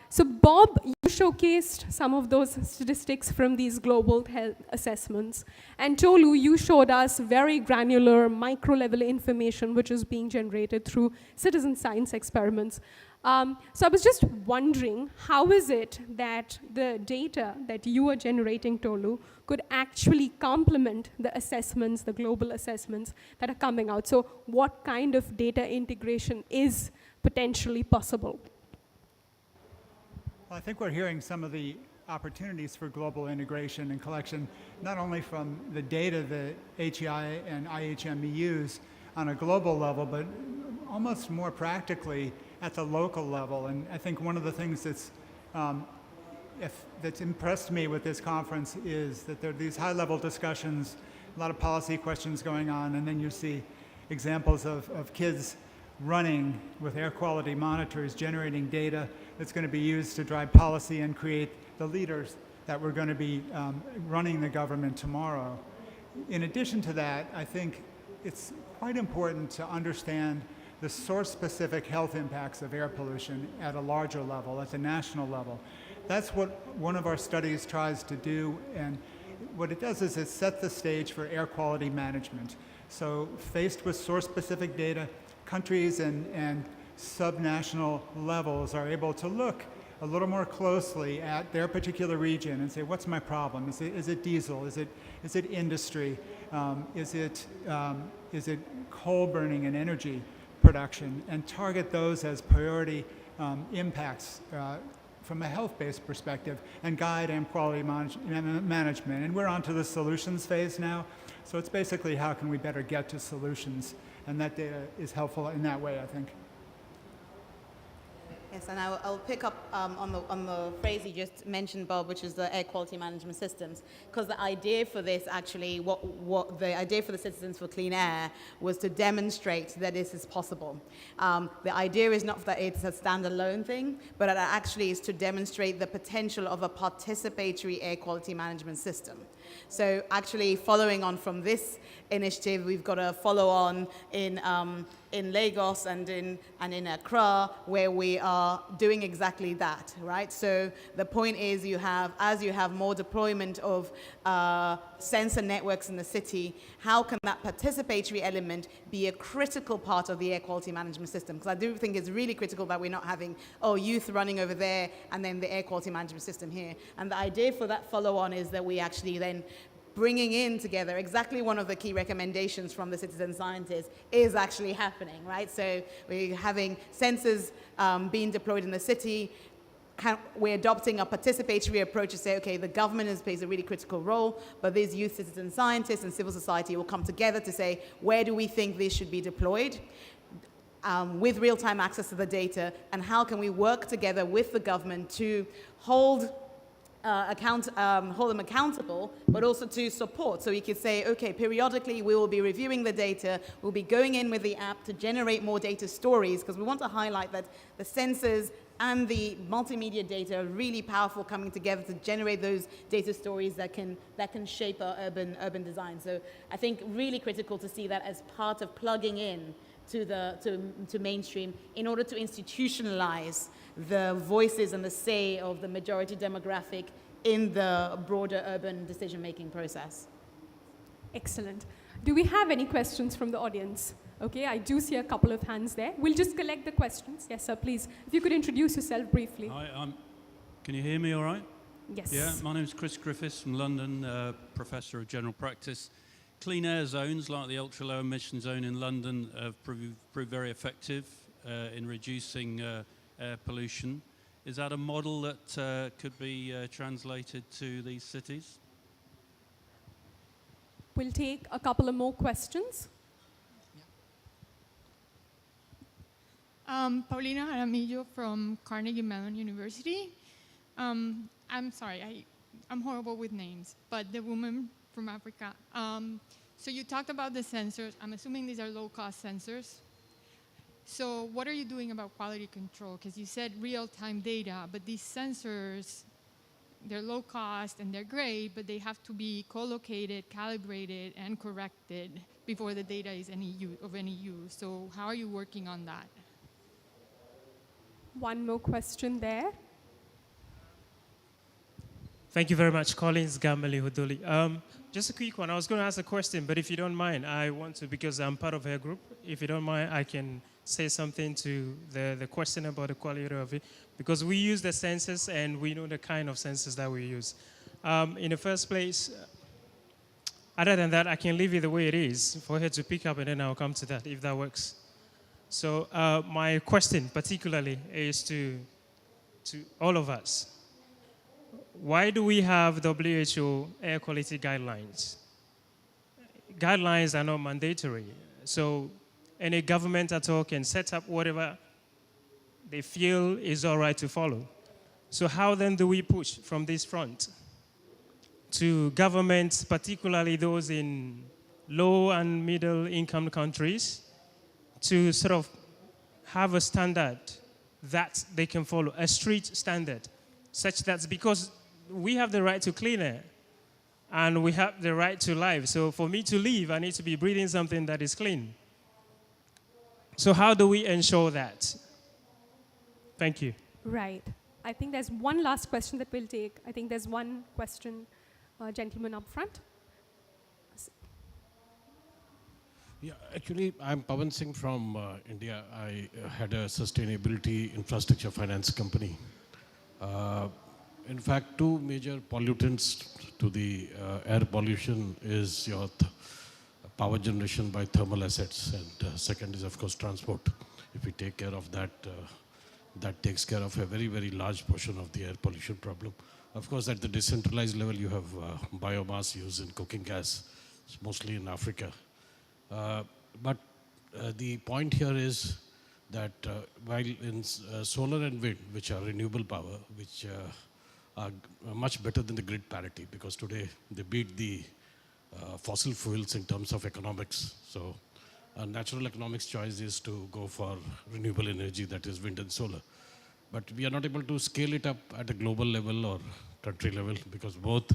So Bob, you showcased some of those statistics from these global health assessments. And Tolu, you showed us very granular micro-level information which is being generated through citizen science experiments. So I was just wondering, how is it that the data that you are generating, Tolu, could actually complement the assessments, the global assessments that are coming out? So what kind of data integration is potentially possible? Well, I think we're hearing some of the opportunities for global integration and collection, not only from the data that HEI and IHME use on a global level, but almost more practically at the local level. And I think one of the things that's impressed me with this conference is that there are these high-level discussions, a lot of policy questions going on, and then you see examples of kids running with air quality monitors, generating data that's going to be used to drive policy and create the leaders that we're going to be running the government tomorrow. In addition to that, I think it's quite important to understand the source-specific health impacts of air pollution at a larger level, at the national level. That's what one of our studies tries to do, and what it does is it sets the stage for air quality management. So faced with source-specific data, countries and subnational levels are able to look a little more closely at their particular region and say, what's my problem? Is it diesel? Is it industry? Is it coal burning and energy production? And target those as priority impacts from a health-based perspective and guide air quality management. And we're onto the solutions phase now. So it's basically how can we better get to solutions? And that data is helpful in that way, I think. Yes, and I'll pick up on the phrase you just mentioned, Bob, which is the air quality management systems, because the idea for this actually, what the idea for the Citizens for Clean Air was to demonstrate that this is possible. The idea is not that it's a standalone thing, but it actually is to demonstrate the potential of a participatory air quality management system. So actually following on from this initiative, we've got a follow-on in Lagos and in Accra, where we are doing exactly that, right? So the point is, as you have more deployment of sensor networks in the city, how can that participatory element be a critical part of the air quality management system? Because I do think it's really critical that we're not having, youth running over there and then the air quality management system here. And the idea for that follow-on is that we actually then bringing in together exactly one of the key recommendations from the citizen scientists is actually happening, right? So we're having sensors being deployed in the city. We're adopting a participatory approach to say, okay, the government plays a really critical role, but these youth citizen scientists and civil society will come together to say, where do we think these should be deployed? With real-time access to the data, and how can we work together with the government to hold them accountable, but also to support. So we could say, okay, periodically we will be reviewing the data, we'll be going in with the app to generate more data stories, because we want to highlight that the sensors and the multimedia data are really powerful, coming together to generate those data stories that can shape our urban design. So I think really critical to see that as part of plugging in to mainstream in order to institutionalize the voices and the say of the majority demographic in the broader urban decision-making process. Excellent. Do we have any questions from the audience? Okay, I do see a couple of hands there. We'll just collect the questions. Yes, sir, please. If you could introduce yourself briefly. Hi, can you hear me all right? Yes. Yeah, my name's Chris Griffiths from London, Professor of General Practice. Clean air zones, like the ultra-low emission zone in London, have proved very effective in reducing air pollution. Is that a model that could be translated to these cities? We'll take a couple of more questions. Paulina Jaramillo from Carnegie Mellon University. I'm sorry, I'm horrible with names, but the woman from Africa. So you talked about the sensors. I'm assuming these are low-cost sensors. So what are you doing about quality control? Because you said real-time data, but these sensors, they're low cost and they're great, but they have to be co-located, calibrated, and corrected before the data is of any use. So how are you working on that? One more question there. Thank you very much, Collins Gambali Huduli. Just a quick one. I was going to ask a question, but if you don't mind, I want to, because I'm part of her group. If you don't mind, I can say something to the question about the quality of it, because we use the sensors and we know the kind of sensors that we use. In the first place, other than that, I can leave it the way it is for her to pick up, and then I'll come to that, if that works. So my question particularly is to all of us. Why do we have WHO air quality guidelines? Guidelines are not mandatory. So any government at all can set up whatever they feel is all right to follow. So how then do we push from this front to governments, particularly those in low and middle income countries, to sort of have a standard that they can follow, a strict standard, such that, because we have the right to clean air and we have the right to life. So for me to live, I need to be breathing something that is clean. So how do we ensure that? Thank you. Right. I think there's one last question that we'll take. I think there's one question, gentleman up front. Yeah, actually, I'm Pawan Singh from India. I had a sustainability infrastructure finance company. In fact, two major pollutants to the air pollution is your power generation by thermal assets, and second is, of course, transport. If we take care of that, that takes care of a very, very large portion of the air pollution problem. Of course, at the decentralized level, you have biomass use in cooking gas, mostly in Africa. But the point here is that while in solar and wind, which are renewable power, which are much better than the grid parity, because today they beat the fossil fuels in terms of economics. So a natural economics choice is to go for renewable energy, that is wind and solar. But we are not able to scale it up at a global level or country level, because both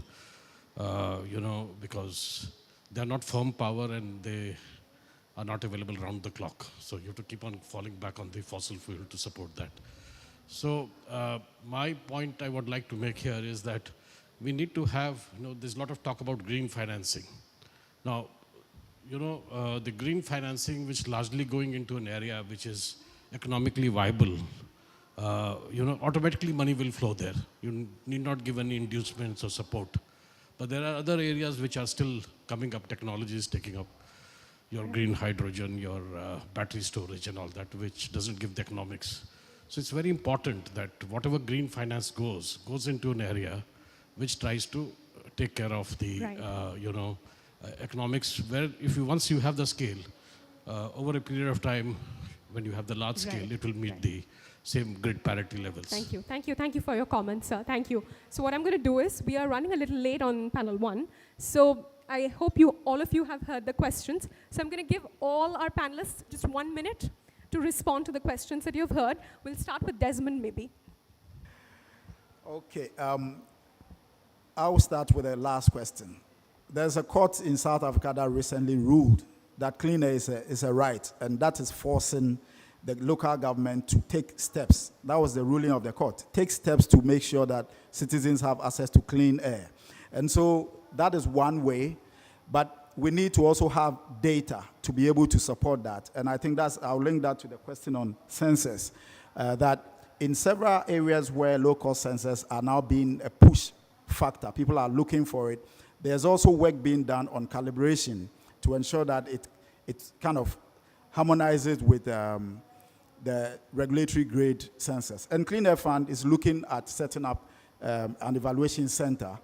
because they're not firm power and they are not available round the clock. So you have to keep on falling back on the fossil fuel to support that. So my point I would like to make here is that we need to have, there's a lot of talk about green financing. Now, the green financing, which largely going into an area which is economically viable, automatically money will flow there. You need not give any inducements or support. But there are other areas which are still coming up, technologies taking up your green hydrogen, your battery storage and all that, which doesn't give the economics. So it's very important that whatever green finance goes into an area which tries to take care of the, economics, where once you have the scale, over a period of time, when you have the large scale, it will meet the same grid parity levels. Thank you. Thank you. Thank you for your comments, sir. Thank you. So what I'm going to do is, we are running a little late on panel 1. So I hope all of you have heard the questions. So I'm going to give all our panelists just 1 minute to respond to the questions that you've heard. We'll start with Desmond, maybe. Okay. I'll start with the last question. There's a court in South Africa that recently ruled that clean air is a right, and that is forcing the local government to take steps. That was the ruling of the court. Take steps to make sure that citizens have access to clean air. And so that is one way, but we need to also have data to be able to support that. And I think I'll link that to the question on census, that in several areas where low-cost census are now being a push factor, people are looking for it, there's also work being done on calibration to ensure that it kind of harmonizes with the regulatory grade census. And Clean Air Fund is looking at setting up an evaluation center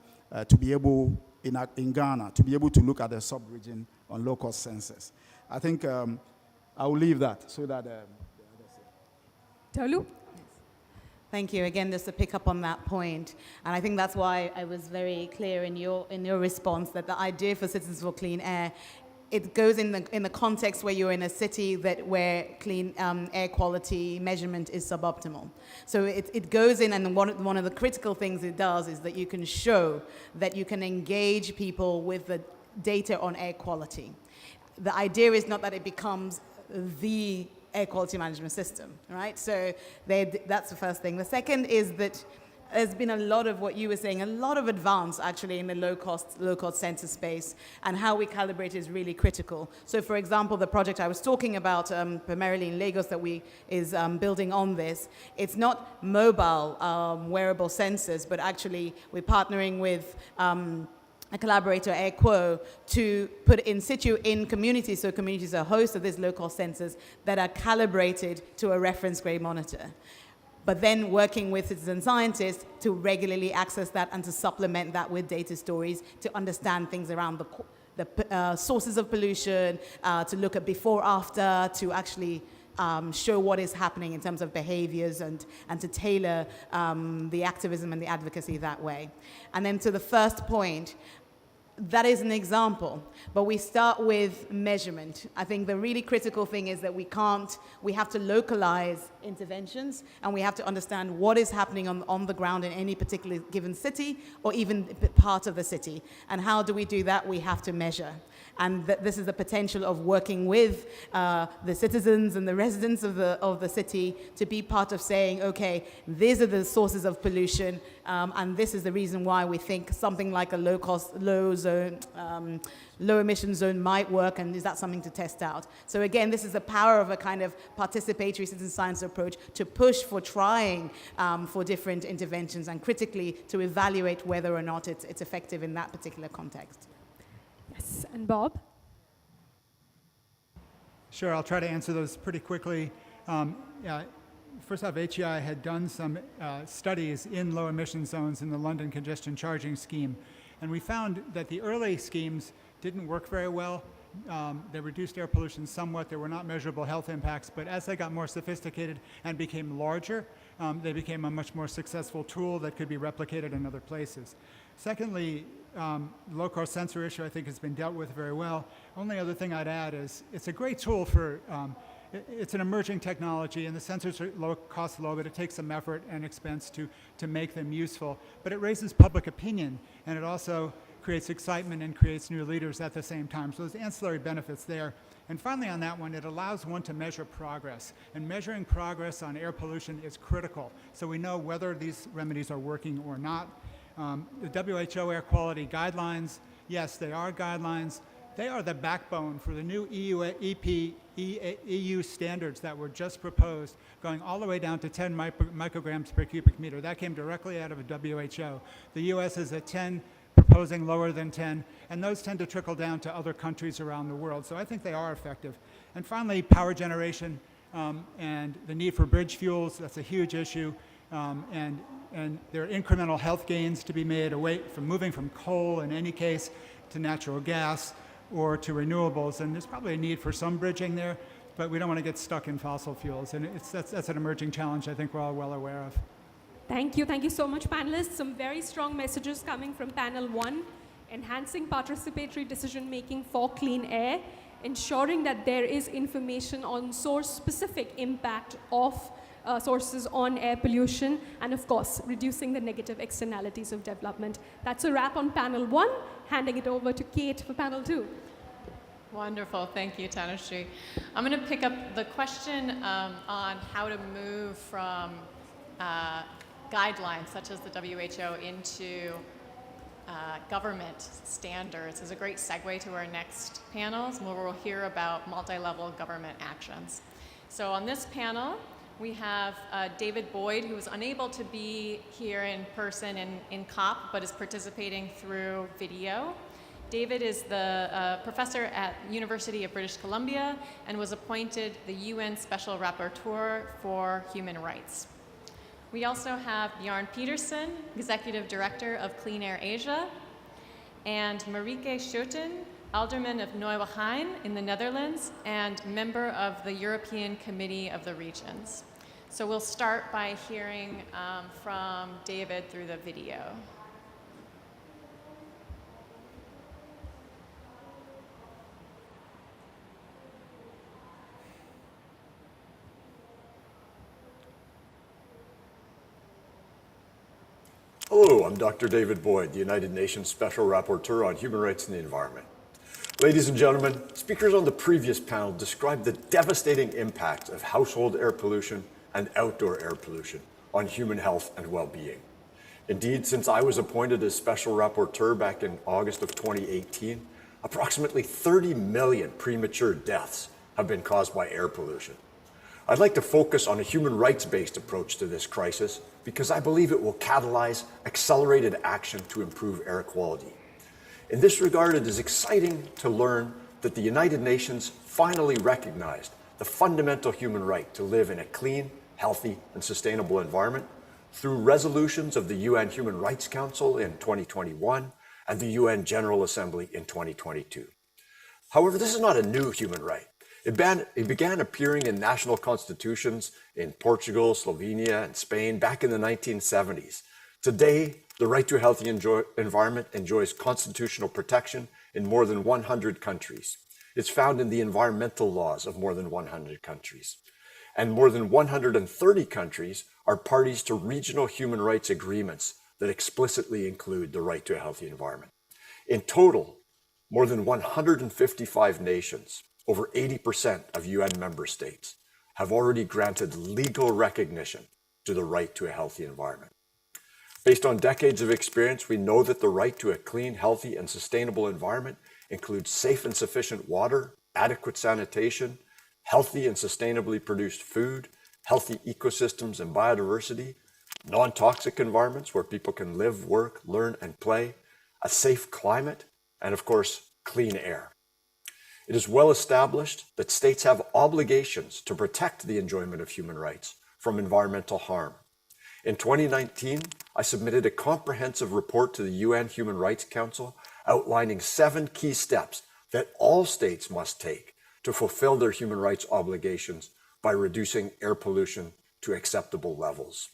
to be able, in Ghana, to be able to look at the sub-region on low-cost census. I think I will leave that so that... Tolu? Thank you. Again, just to pick up on that point, and I think that's why I was very clear in your response that the idea for Citizens for Clean Air, it goes in the context where you're in a city where clean air quality measurement is suboptimal. So it goes in, and one of the critical things it does is that you can show that you can engage people with the data on air quality. The idea is not that it becomes the air quality management system, right? So that's the first thing. The second is that there's been a lot of what you were saying, a lot of advance actually in the low-cost census space, and how we calibrate is really critical. So for example, the project I was talking about, primarily in Lagos, that is building on this, it's not mobile wearable sensors, but actually we're partnering with a collaborator, Equo, to put in situ in communities, so communities are host of these low-cost sensors that are calibrated to a reference grade monitor. But then working with citizen scientists to regularly access that and to supplement that with data stories to understand things around the sources of pollution, to look at before, after, to actually show what is happening in terms of behaviors and to tailor the activism and the advocacy that way. And then to the first point, that is an example, but we start with measurement. I think the really critical thing is that we have to localize interventions, and we have to understand what is happening on the ground in any particular given city or even part of the city. And how do we do that? We have to measure. And this is the potential of working with the citizens and the residents of the city to be part of saying, okay, these are the sources of pollution, and this is the reason why we think something like a low emission zone might work, and is that something to test out? So again, this is the power of a kind of participatory citizen science approach to push for trying for different interventions, and critically to evaluate whether or not it's effective in that particular context. Yes, and Bob? Sure, I'll try to answer those pretty quickly. First off, HEI had done some studies in low emission zones in the London congestion charging scheme, and we found that the early schemes didn't work very well. They reduced air pollution somewhat. There were not measurable health impacts, but as they got more sophisticated and became larger, they became a much more successful tool that could be replicated in other places. Secondly, low-cost sensor issue I think has been dealt with very well. Only other thing I'd add is it's a great tool for, it's an emerging technology, and the sensors are cost low, but it takes some effort and expense to make them useful. But it raises public opinion, and it also creates excitement and creates new leaders at the same time. So there's ancillary benefits there. And finally on that one, it allows one to measure progress. And measuring progress on air pollution is critical. So we know whether these remedies are working or not. The WHO air quality guidelines, yes, they are guidelines. They are the backbone for the new EU standards that were just proposed, going all the way down to 10 micrograms per cubic meter. That came directly out of a WHO. The US is at 10, proposing lower than 10, and those tend to trickle down to other countries around the world. So I think they are effective. And finally, power generation and the need for bridge fuels, that's a huge issue. And there are incremental health gains to be made away from moving from coal in any case to natural gas or to renewables. And there's probably a need for some bridging there, but we don't want to get stuck in fossil fuels. And that's an emerging challenge I think we're all well aware of. Thank you. Thank you so much, panelists. Some very strong messages coming from panel 1. Enhancing participatory decision-making for clean air, ensuring that there is information on source-specific impact of sources on air pollution, and of course, reducing the negative externalities of development. That's a wrap on panel 1. Handing it over to Kate for panel 2. Wonderful, thank you, Tanushree. I'm going to pick up the question on how to move from guidelines such as the WHO into government standards is a great segue to our next panels, where we'll hear about multi-level government actions. So on this panel, we have David Boyd, who was unable to be here in person in COP, but is participating through video. David is the professor at University of British Columbia and was appointed the UN Special Rapporteur for Human Rights. We also have Bjarne Petersen, Executive Director of Clean Air Asia, and Marieke Schouten, Alderman of Nieuwegein in the Netherlands and member of the European Committee of the Regions. So we'll start by hearing from David through the video. Hello, I'm Dr. David Boyd, the United Nations Special Rapporteur on Human Rights and the Environment. Ladies and gentlemen, speakers on the previous panel described the devastating impact of household air pollution and outdoor air pollution on human health and well-being. Indeed, since I was appointed as Special Rapporteur back in August of 2018, approximately 30 million premature deaths have been caused by air pollution. I'd like to focus on a human rights-based approach to this crisis because I believe it will catalyze accelerated action to improve air quality. In this regard, it is exciting to learn that the United Nations finally recognized the fundamental human right to live in a clean, healthy, and sustainable environment through resolutions of the UN Human Rights Council in 2021 and the UN General Assembly in 2022. However, this is not a new human right. It began appearing in national constitutions in Portugal, Slovenia, and Spain back in the 1970s. Today, the right to a healthy environment enjoys constitutional protection in more than 100 countries. It's found in the environmental laws of more than 100 countries. And more than 130 countries are parties to regional human rights agreements that explicitly include the right to a healthy environment. In total, more than 155 nations, over 80% of UN member states, have already granted legal recognition to the right to a healthy environment. Based on decades of experience, we know that the right to a clean, healthy, and sustainable environment includes safe and sufficient water, adequate sanitation, healthy and sustainably produced food, healthy ecosystems and biodiversity, non-toxic environments where people can live, work, learn, and play, a safe climate, and of course, clean air. It is well established that states have obligations to protect the enjoyment of human rights from environmental harm. In 2019, I submitted a comprehensive report to the UN Human Rights Council outlining 7 key steps that all states must take to fulfill their human rights obligations by reducing air pollution to acceptable levels.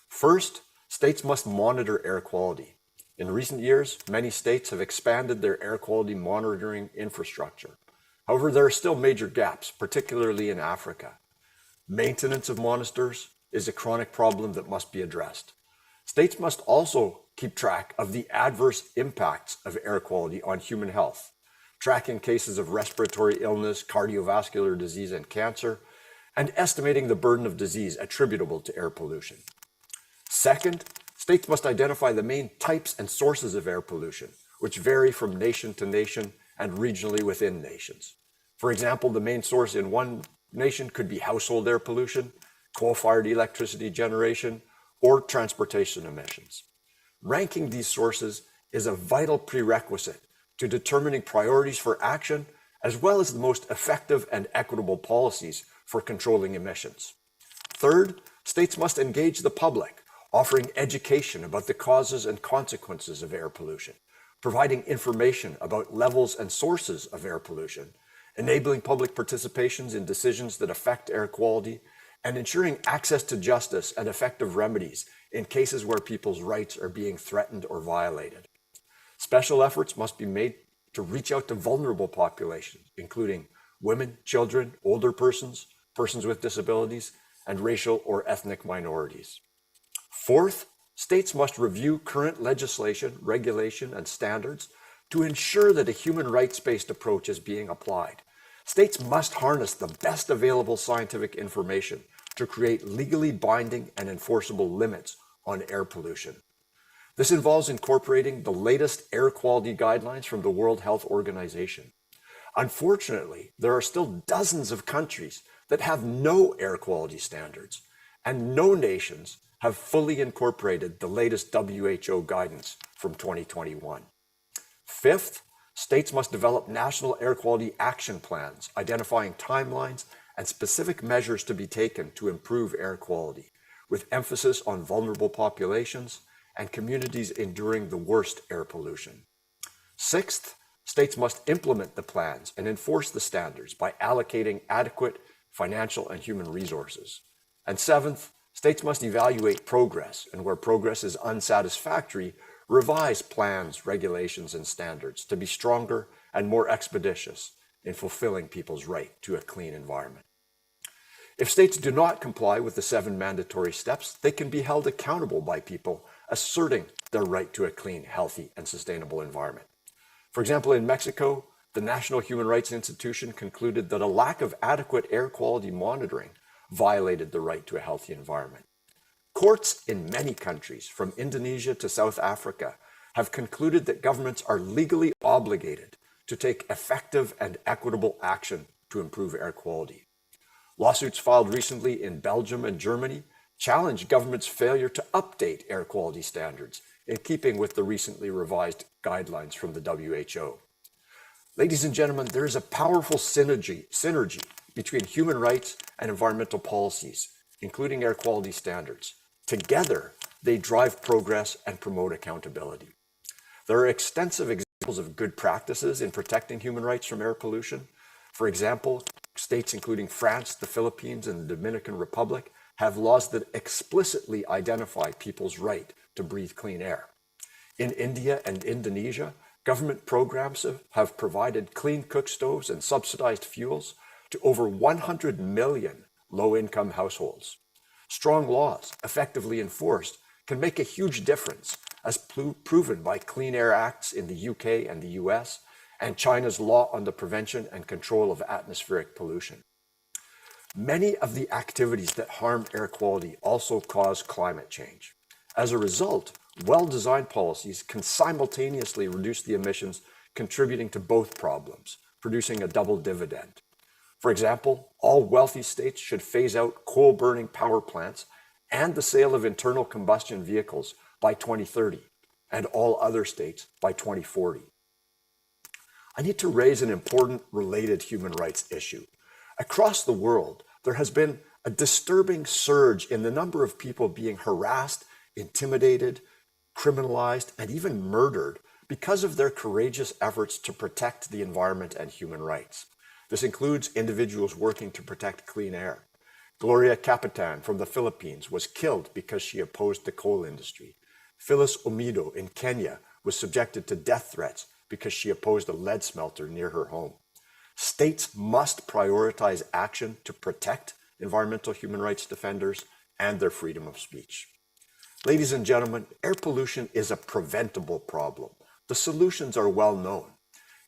First, states must monitor air quality. In recent years, many states have expanded their air quality monitoring infrastructure. However, there are still major gaps, particularly in Africa. Maintenance of monitors is a chronic problem that must be addressed. States must also keep track of the adverse impacts of air quality on human health, tracking cases of respiratory illness, cardiovascular disease, and cancer, and estimating the burden of disease attributable to air pollution. Second, states must identify the main types and sources of air pollution, which vary from nation to nation and regionally within nations. For example, the main source in one nation could be household air pollution, coal-fired electricity generation, or transportation emissions. Ranking these sources is a vital prerequisite to determining priorities for action, as well as the most effective and equitable policies for controlling emissions. Third, states must engage the public, offering education about the causes and consequences of air pollution, providing information about levels and sources of air pollution, enabling public participations in decisions that affect air quality, and ensuring access to justice and effective remedies in cases where people's rights are being threatened or violated. Special efforts must be made to reach out to vulnerable populations, including women, children, older persons, persons with disabilities, and racial or ethnic minorities. Fourth, states must review current legislation, regulation, and standards to ensure that a human rights-based approach is being applied. States must harness the best available scientific information to create legally binding and enforceable limits on air pollution. This involves incorporating the latest air quality guidelines from the World Health Organization. Unfortunately, there are still dozens of countries that have no air quality standards, and no nations have fully incorporated the latest WHO guidance from 2021. Fifth, states must develop national air quality action plans, identifying timelines and specific measures to be taken to improve air quality, with emphasis on vulnerable populations and communities enduring the worst air pollution. Sixth, states must implement the plans and enforce the standards by allocating adequate financial and human resources. And seventh, states must evaluate progress, and where progress is unsatisfactory, revise plans, regulations, and standards to be stronger and more expeditious in fulfilling people's right to a clean environment. If states do not comply with the 7 mandatory steps, they can be held accountable by people asserting their right to a clean, healthy, and sustainable environment. For example, in Mexico, the National Human Rights Institution concluded that a lack of adequate air quality monitoring violated the right to a healthy environment. Courts in many countries, from Indonesia to South Africa, have concluded that governments are legally obligated to take effective and equitable action to improve air quality. Lawsuits filed recently in Belgium and Germany challenge governments' failure to update air quality standards in keeping with the recently revised guidelines from the WHO. Ladies and gentlemen, there is a powerful synergy between human rights and environmental policies, including air quality standards. Together, they drive progress and promote accountability. There are extensive examples of good practices in protecting human rights from air pollution. For example, states including France, the Philippines, and the Dominican Republic have laws that explicitly identify people's right to breathe clean air. In India and Indonesia, government programs have provided clean cook stoves and subsidized fuels to over 100 million low-income households. Strong laws, effectively enforced, can make a huge difference, as proven by Clean Air Acts in the UK and the US, and China's law on the prevention and control of atmospheric pollution. Many of the activities that harm air quality also cause climate change. As a result, well-designed policies can simultaneously reduce the emissions contributing to both problems, producing a double dividend. For example, all wealthy states should phase out coal-burning power plants and the sale of internal combustion vehicles by 2030, and all other states by 2040. I need to raise an important related human rights issue. Across the world, there has been a disturbing surge in the number of people being harassed, intimidated, criminalized, and even murdered because of their courageous efforts to protect the environment and human rights. This includes individuals working to protect clean air. Gloria Capitan from the Philippines was killed because she opposed the coal industry. Phyllis Omido in Kenya was subjected to death threats because she opposed a lead smelter near her home. States must prioritize action to protect environmental human rights defenders and their freedom of speech. Ladies and gentlemen, air pollution is a preventable problem. The solutions are well known.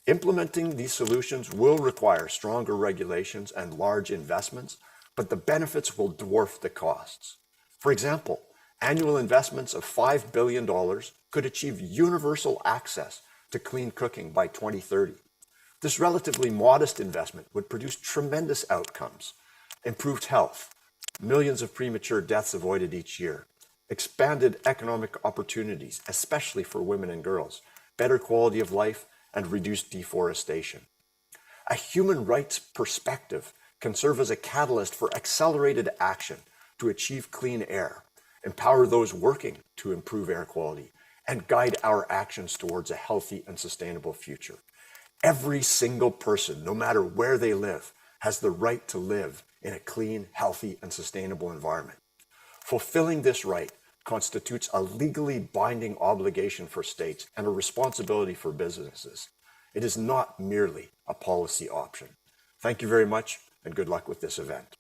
Implementing these solutions will require stronger regulations and large investments, but the benefits will dwarf the costs. For example, annual investments of $5 billion could achieve universal access to clean cooking by 2030. This relatively modest investment would produce tremendous outcomes: improved health, millions of premature deaths avoided each year, expanded economic opportunities, especially for women and girls, better quality of life, and reduced deforestation. A human rights perspective can serve as a catalyst for accelerated action to achieve clean air, empower those working to improve air quality, and guide our actions towards a healthy and sustainable future. Every single person, no matter where they live, has the right to live in a clean, healthy, and sustainable environment. Fulfilling this right constitutes a legally binding obligation for states and a responsibility for businesses. It is not merely a policy option. Thank you very much, and good luck with this event.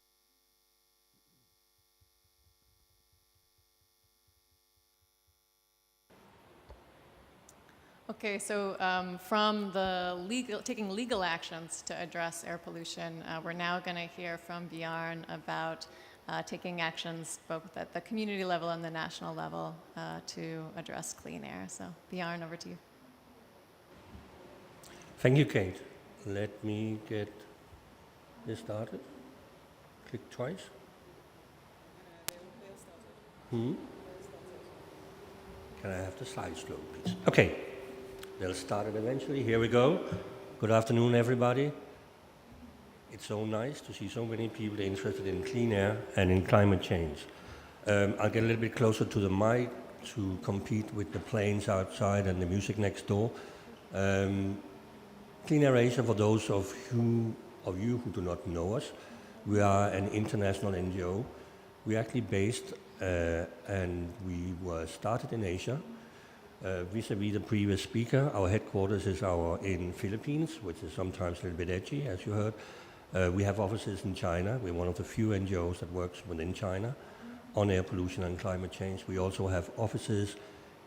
Okay, so from the taking legal actions to address air pollution, we're now going to hear from Bjarne about taking actions both at the community level and the national level to address clean air. So Bjarne, over to you. Thank you, Kate. Let me get this started. Click twice. Can I have the slide slow, please? Okay. They'll start it eventually. Here we go. Good afternoon, everybody. It's so nice to see so many people interested in clean air and in climate change. I'll get a little bit closer to the mic to compete with the planes outside and the music next door. Clean Air Asia, for those of you who do not know us, we are an international NGO. We're actually based and we were started in Asia. Vis-a-vis the previous speaker, our headquarters is in Philippines, which is sometimes a little bit edgy, as you heard. We have offices in China. We're one of the few NGOs that works within China on air pollution and climate change. We also have offices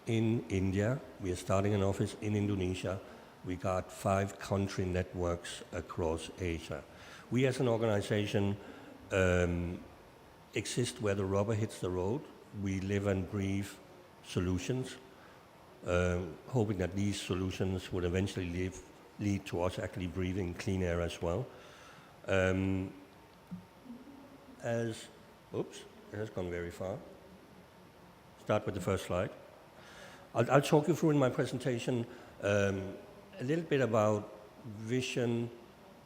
in India. We are starting an office in Indonesia. We got 5 country networks across Asia. We as an organization exist where the rubber hits the road. We live and breathe solutions. Hoping that these solutions would eventually lead to us actually breathing clean air as well. Oops, it has gone very far. Start with the first slide. I'll talk you through in my presentation a little bit about vision,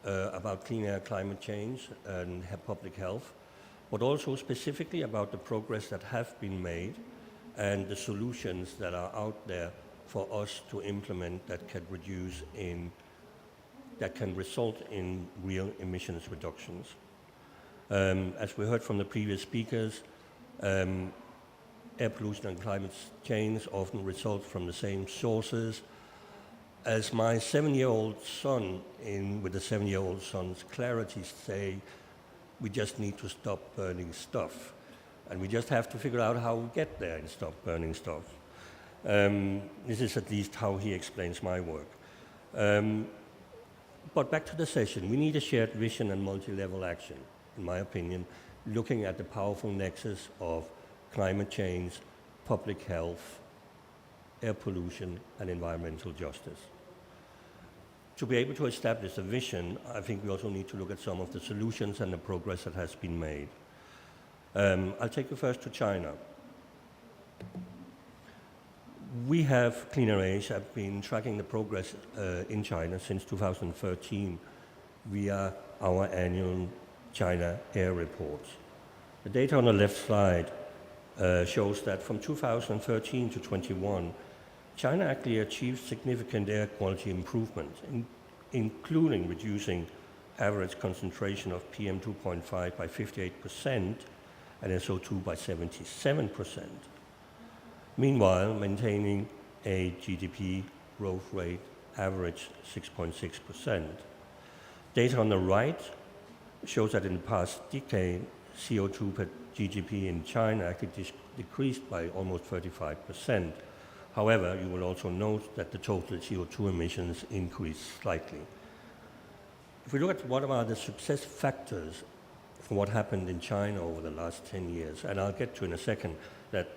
about clean air, climate change, and public health, but also specifically about the progress that have been made and the solutions that are out there for us to implement that can result in real emissions reductions. As we heard from the previous speakers, air pollution and climate change often result from the same sources. As my 7-year-old son, with the 7-year-old son's clarity, say, we just need to stop burning stuff. And we just have to figure out how we get there and stop burning stuff. This is at least how he explains my work. But back to the session, we need a shared vision and multi-level action, in my opinion, looking at the powerful nexus of climate change, public health, air pollution, and environmental justice. To be able to establish a vision, I think we also need to look at some of the solutions and the progress that has been made. I'll take you first to China. We have Clean Air Asia have been tracking the progress in China since 2013 via our annual China Air Reports. The data on the left side shows that from 2013 to 21, China actually achieved significant air quality improvement, including reducing average concentration of PM2.5 by 58% and SO2 by 77%. Meanwhile, maintaining a GDP growth rate average 6.6%. Data on the right shows that in the past decade, CO2 per GDP in China actually decreased by almost 35%. However, you will also note that the total CO2 emissions increased slightly. If we look at what are the success factors for what happened in China over the last 10 years, and I'll get to in a second that,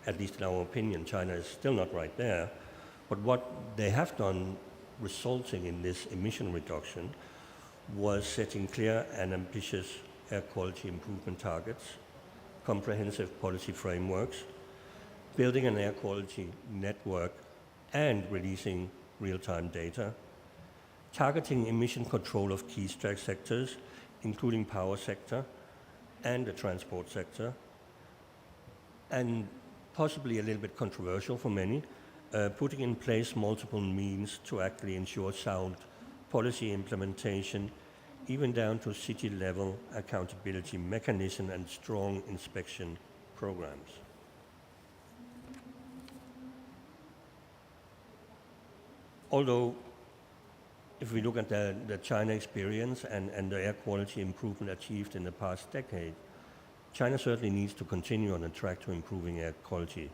at least in our opinion, China is still not right there, but what they have done resulting in this emission reduction was setting clear and ambitious air quality improvement targets, comprehensive policy frameworks, building an air quality network and releasing real-time data, targeting emission control of key sectors, including power sector and the transport sector, and possibly a little bit controversial for many, putting in place multiple means to actually ensure sound policy implementation, even down to city-level accountability mechanism and strong inspection programs. Although, if we look at the China experience and the air quality improvement achieved in the past decade, China certainly needs to continue on a track to improving air quality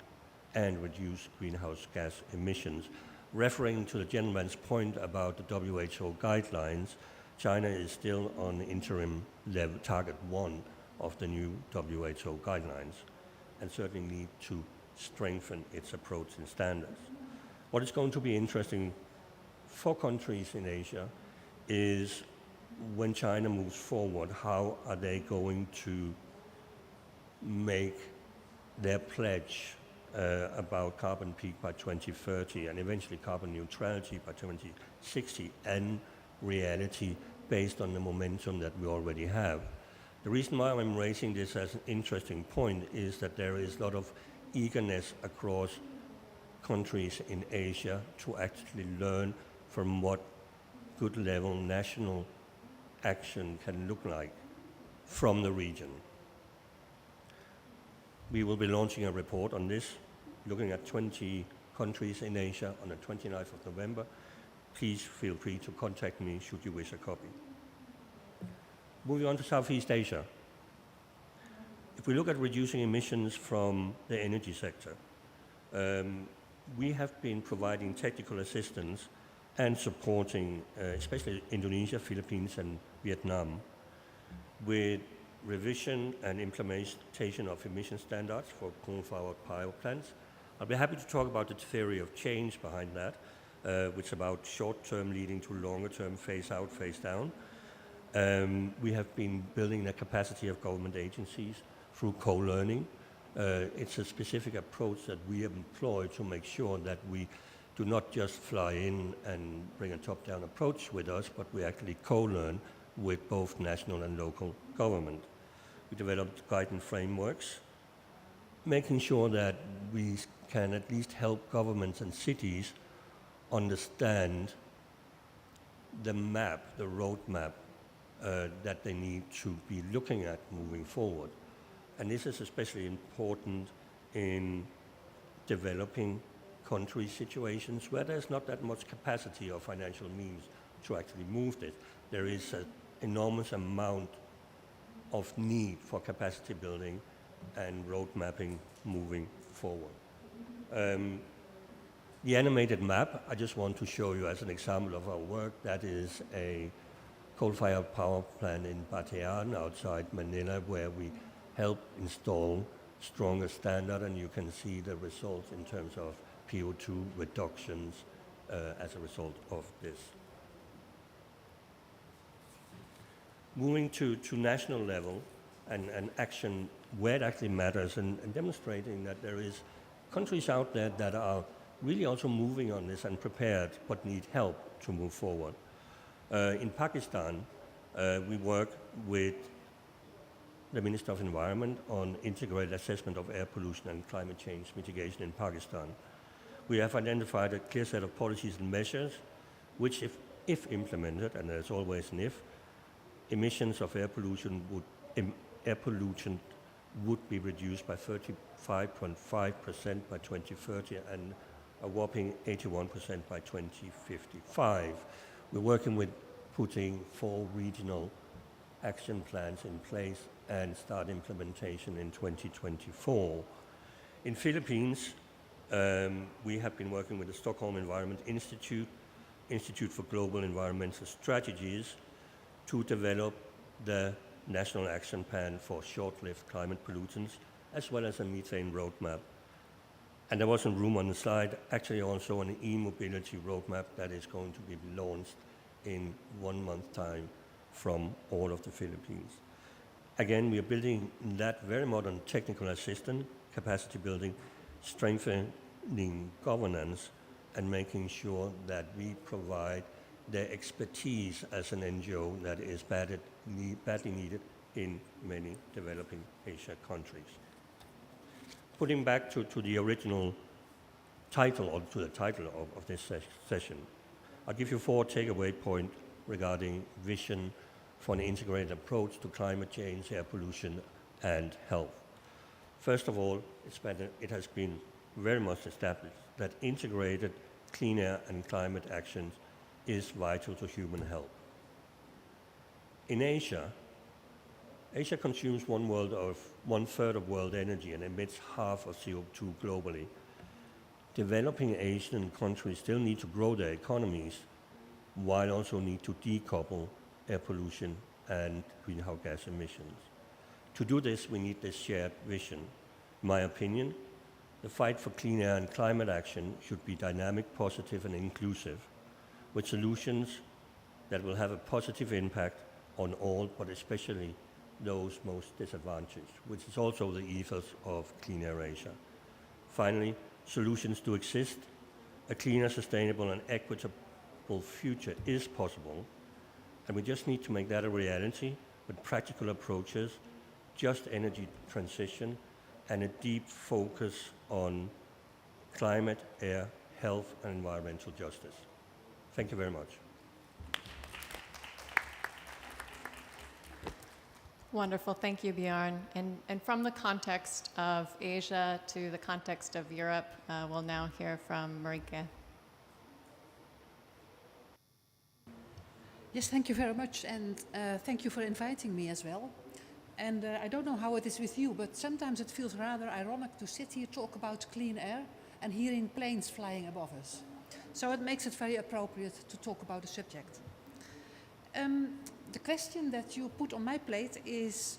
and reduce greenhouse gas emissions. Referring to the gentleman's point about the WHO guidelines, China is still on interim level, target 1 of the new WHO guidelines, and certainly need to strengthen its approach and standards. What is going to be interesting for countries in Asia is when China moves forward, how are they going to make their pledge about carbon peak by 2030 and eventually carbon neutrality by 2060 and reality based on the momentum that we already have. The reason why I'm raising this as an interesting point is that there is a lot of eagerness across countries in Asia to actually learn from what good level national action can look like from the region. We will be launching a report on this, looking at 20 countries in Asia on the 29th of November. Please feel free to contact me should you wish a copy. Moving on to Southeast Asia. If we look at reducing emissions from the energy sector, we have been providing technical assistance and supporting especially Indonesia, Philippines, and Vietnam with revision and implementation of emission standards for coal-fired power plants. I'll be happy to talk about the theory of change behind that, which is about short-term leading to longer-term phase-out, phase-down. We have been building the capacity of government agencies through co-learning. It's a specific approach that we employ to make sure that we do not just fly in and bring a top-down approach with us, but we actually co-learn with both national and local government. We developed guidance frameworks, making sure that we can at least help governments and cities understand the map, the roadmap that they need to be looking at moving forward. And this is especially important in developing country situations where there's not that much capacity or financial means to actually move this. There is an enormous amount of need for capacity building and road mapping moving forward. The animated map, I just want to show you as an example of our work. That is a coal-fired power plant in Bataan outside Manila, where we help install stronger standard, and you can see the results in terms of CO2 reductions as a result of this. Moving to national level and action where it actually matters, and demonstrating that there is countries out there that are really also moving on this and prepared but need help to move forward. In Pakistan, we work with the Minister of Environment on integrated assessment of air pollution and climate change mitigation in Pakistan. We have identified a clear set of policies and measures which, if implemented, and there's always an if, emissions of air pollution would be reduced by 35.5% by 2030 and a whopping 81% by 2055. We're working with putting 4 regional action plans in place and start implementation in 2024. In Philippines, we have been working with the Stockholm Environment Institute for Global Environmental Strategies to develop the National Action Plan for Short-Lived Climate Pollutants, as well as a methane roadmap. And there wasn't room on the slide, actually also an e-mobility roadmap that is going to be launched in 1 month's time from all of the Philippines. Again, we are building that very modern technical assistance, capacity building, strengthening governance, and making sure that we provide the expertise as an NGO that is badly needed in many developing Asia countries. Putting back to the original title, or to the title of this session, I'll give you 4 takeaway points regarding vision for an integrated approach to climate change, air pollution, and health. First of all, it has been very much established that integrated clean air and climate actions is vital to human health. In Asia consumes 1/3 of world energy and emits half of CO2 globally. Developing Asian countries still need to grow their economies while also need to decouple air pollution and greenhouse gas emissions. To do this, we need this shared vision. In my opinion, the fight for clean air and climate action should be dynamic, positive, and inclusive, with solutions that will have a positive impact on all, but especially those most disadvantaged, which is also the ethos of Clean Air Asia. Finally, solutions do exist. A cleaner, sustainable, and equitable future is possible, and we just need to make that a reality with practical approaches, just energy transition, and a deep focus on climate, air, health, and environmental justice. Thank you very much. Wonderful, thank you, Bjorn. And from the context of Asia to the context of Europe, we'll now hear from Marike. Yes, thank you very much, and thank you for inviting me as well. And I don't know how it is with you, but sometimes it feels rather ironic to sit here, talk about clean air, and hearing planes flying above us. So it makes it very appropriate to talk about the subject. The question that you put on my plate is,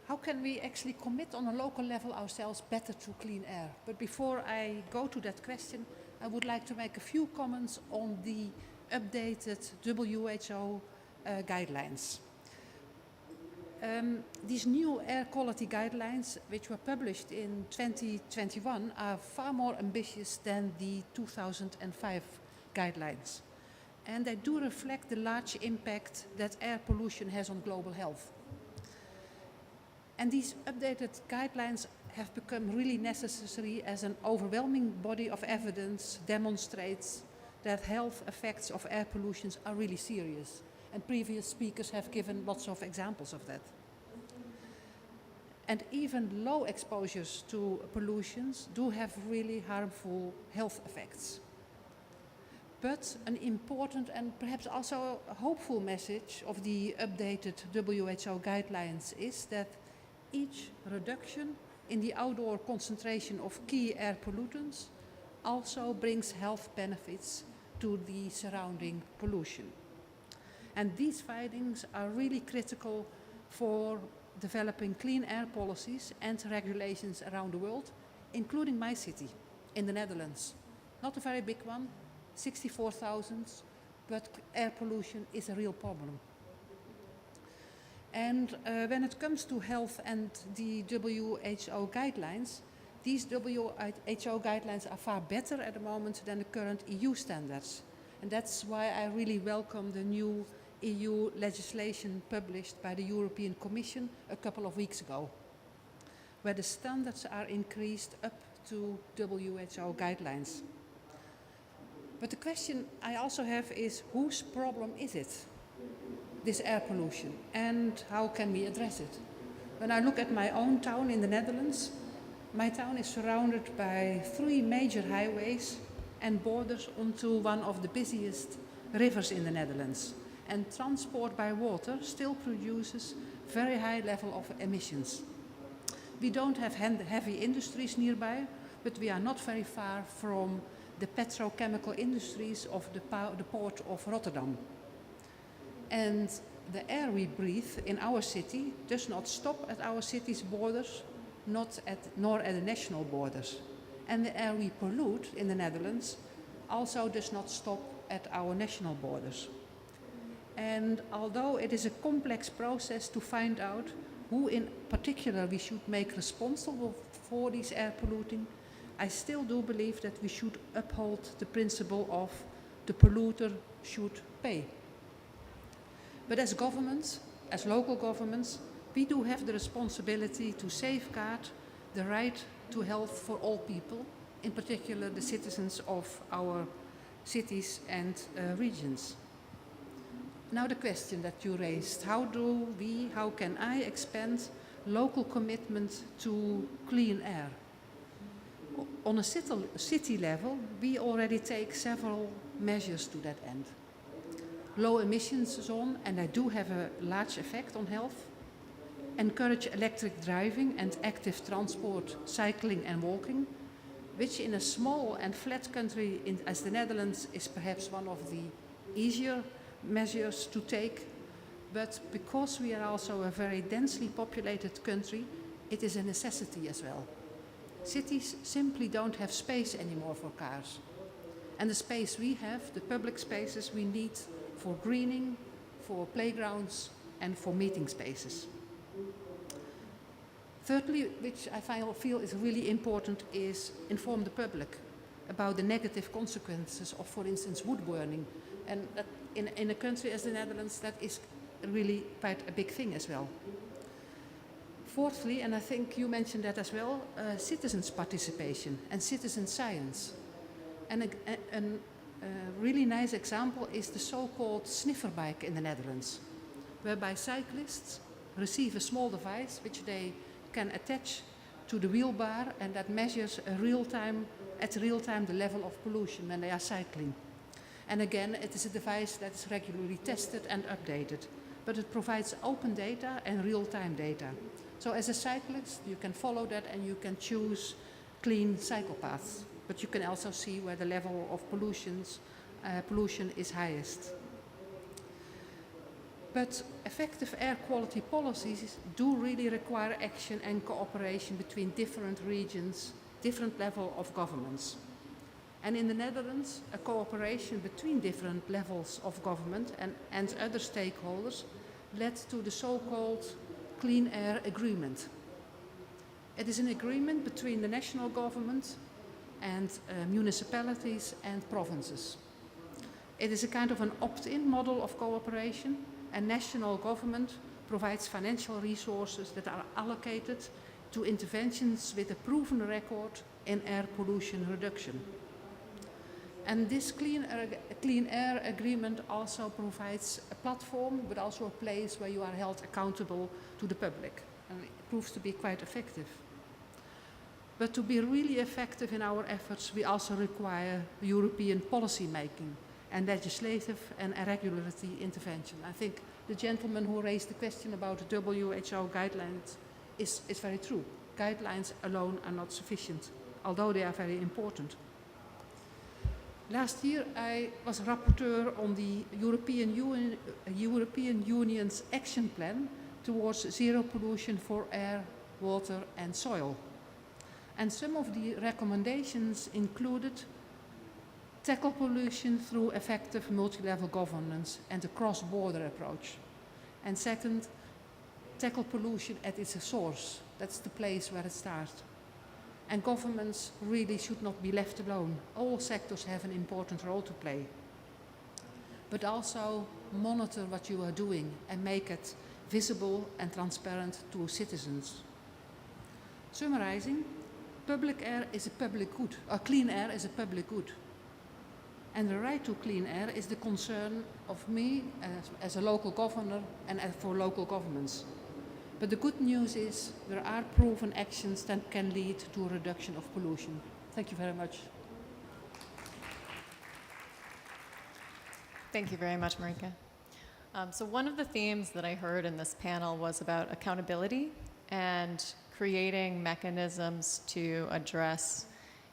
how can we actually commit on a local level ourselves better to clean air? But before I go to that question, I would like to make a few comments on the updated WHO guidelines. These new air quality guidelines, which were published in 2021, are far more ambitious than the 2005 guidelines. And they do reflect the large impact that air pollution has on global health. And these updated guidelines have become really necessary as an overwhelming body of evidence demonstrates that health effects of air pollution are really serious. And previous speakers have given lots of examples of that. And even low exposures to pollutions do have really harmful health effects. But an important and perhaps also a hopeful message of the updated WHO guidelines is that each reduction in the outdoor concentration of key air pollutants also brings health benefits to the surrounding pollution. And these findings are really critical for developing clean air policies and regulations around the world, including my city in the Netherlands. Not a very big one, 64,000, but air pollution is a real problem. And when it comes to health and the WHO guidelines, these WHO guidelines are far better at the moment than the current EU standards. And that's why I really welcome the new EU legislation published by the European Commission a couple of weeks ago, where the standards are increased up to WHO guidelines. But the question I also have is, whose problem is it, this air pollution, and how can we address it? When I look at my own town in the Netherlands, my town is surrounded by 3 major highways and borders onto one of the busiest rivers in the Netherlands. And transport by water still produces very high level of emissions. We don't have heavy industries nearby, but we are not very far from the petrochemical industries of the port of Rotterdam. And the air we breathe in our city does not stop at our city's borders, nor at the national borders. And the air we pollute in the Netherlands also does not stop at our national borders. And although it is a complex process to find out who in particular we should make responsible for these air polluting, I still do believe that we should uphold the principle of the polluter should pay. But as governments, as local governments, we do have the responsibility to safeguard the right to health for all people, in particular the citizens of our cities and regions. Now the question that you raised, how can I expand local commitment to clean air? On a city level, we already take several measures to that end. Low emissions zone, and they do have a large effect on health. Encourage electric driving and active transport, cycling and walking, which in a small and flat country as the Netherlands is perhaps one of the easier measures to take. But because we are also a very densely populated country, it is a necessity as well. Cities simply don't have space anymore for cars. And the space we have, the public spaces we need for greening, for playgrounds, and for meeting spaces. Thirdly, which I feel is really important, is inform the public about the negative consequences of, for instance, wood burning. And that in a country as the Netherlands, that is really quite a big thing as well. Fourthly, and I think you mentioned that as well, citizens' participation and citizen science. And a really nice example is the so-called sniffer bike in the Netherlands, whereby cyclists receive a small device which they can attach to the wheel bar, and that measures at real time the level of pollution when they are cycling. And again, it is a device that is regularly tested and updated, but it provides open data and real-time data. So as a cyclist, you can follow that and you can choose clean cycle paths, but you can also see where the level of pollution is highest. But effective air quality policies do really require action and cooperation between different regions, different level of governments. And in the Netherlands, a cooperation between different levels of government and other stakeholders led to the so-called Clean Air Agreement. It is an agreement between the national government and municipalities and provinces. It is a kind of an opt-in model of cooperation, and national government provides financial resources that are allocated to interventions with a proven record in air pollution reduction. And this clean air agreement also provides a platform, but also a place where you are held accountable to the public. And it proves to be quite effective. But to be really effective in our efforts, we also require European policy making and legislative and regulatory intervention. I think the gentleman who raised the question about the WHO guidelines is very true. Guidelines alone are not sufficient, although they are very important. Last year, I was rapporteur on the European Union's action plan towards zero pollution for air, water and soil. And some of the recommendations included tackle pollution through effective multi-level governance and a cross-border approach. And second, tackle pollution at its source. That's the place where it starts. And governments really should not be left alone. All sectors have an important role to play. But also monitor what you are doing and make it visible and transparent to citizens. Summarizing, public air is a public good, or clean air is a public good. And the right to clean air is the concern of me as a local governor and for local governments. But the good news is there are proven actions that can lead to a reduction of pollution. Thank you very much. Thank you very much, Marika. So one of the themes that I heard in this panel was about accountability and creating mechanisms to address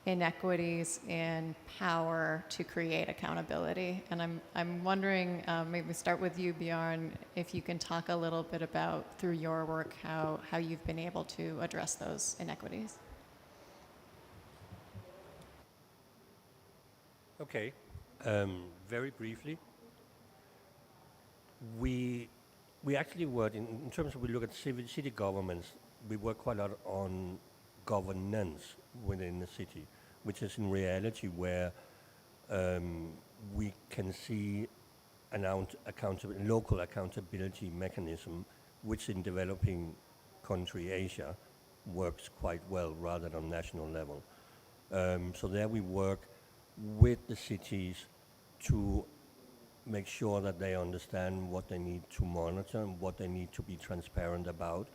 inequities in power to create accountability. And I'm wondering, maybe start with you, Bjorn, if you can talk a little bit about, through your work, how you've been able to address those inequities. Okay, very briefly, we actually work, in terms of we look at city governments, we work quite a lot on governance within the city, which is in reality where we can see local accountability mechanism, which in developing country Asia works quite well rather than on national level. So there we work with the cities to make sure that they understand what they need to monitor and what they need to be transparent about,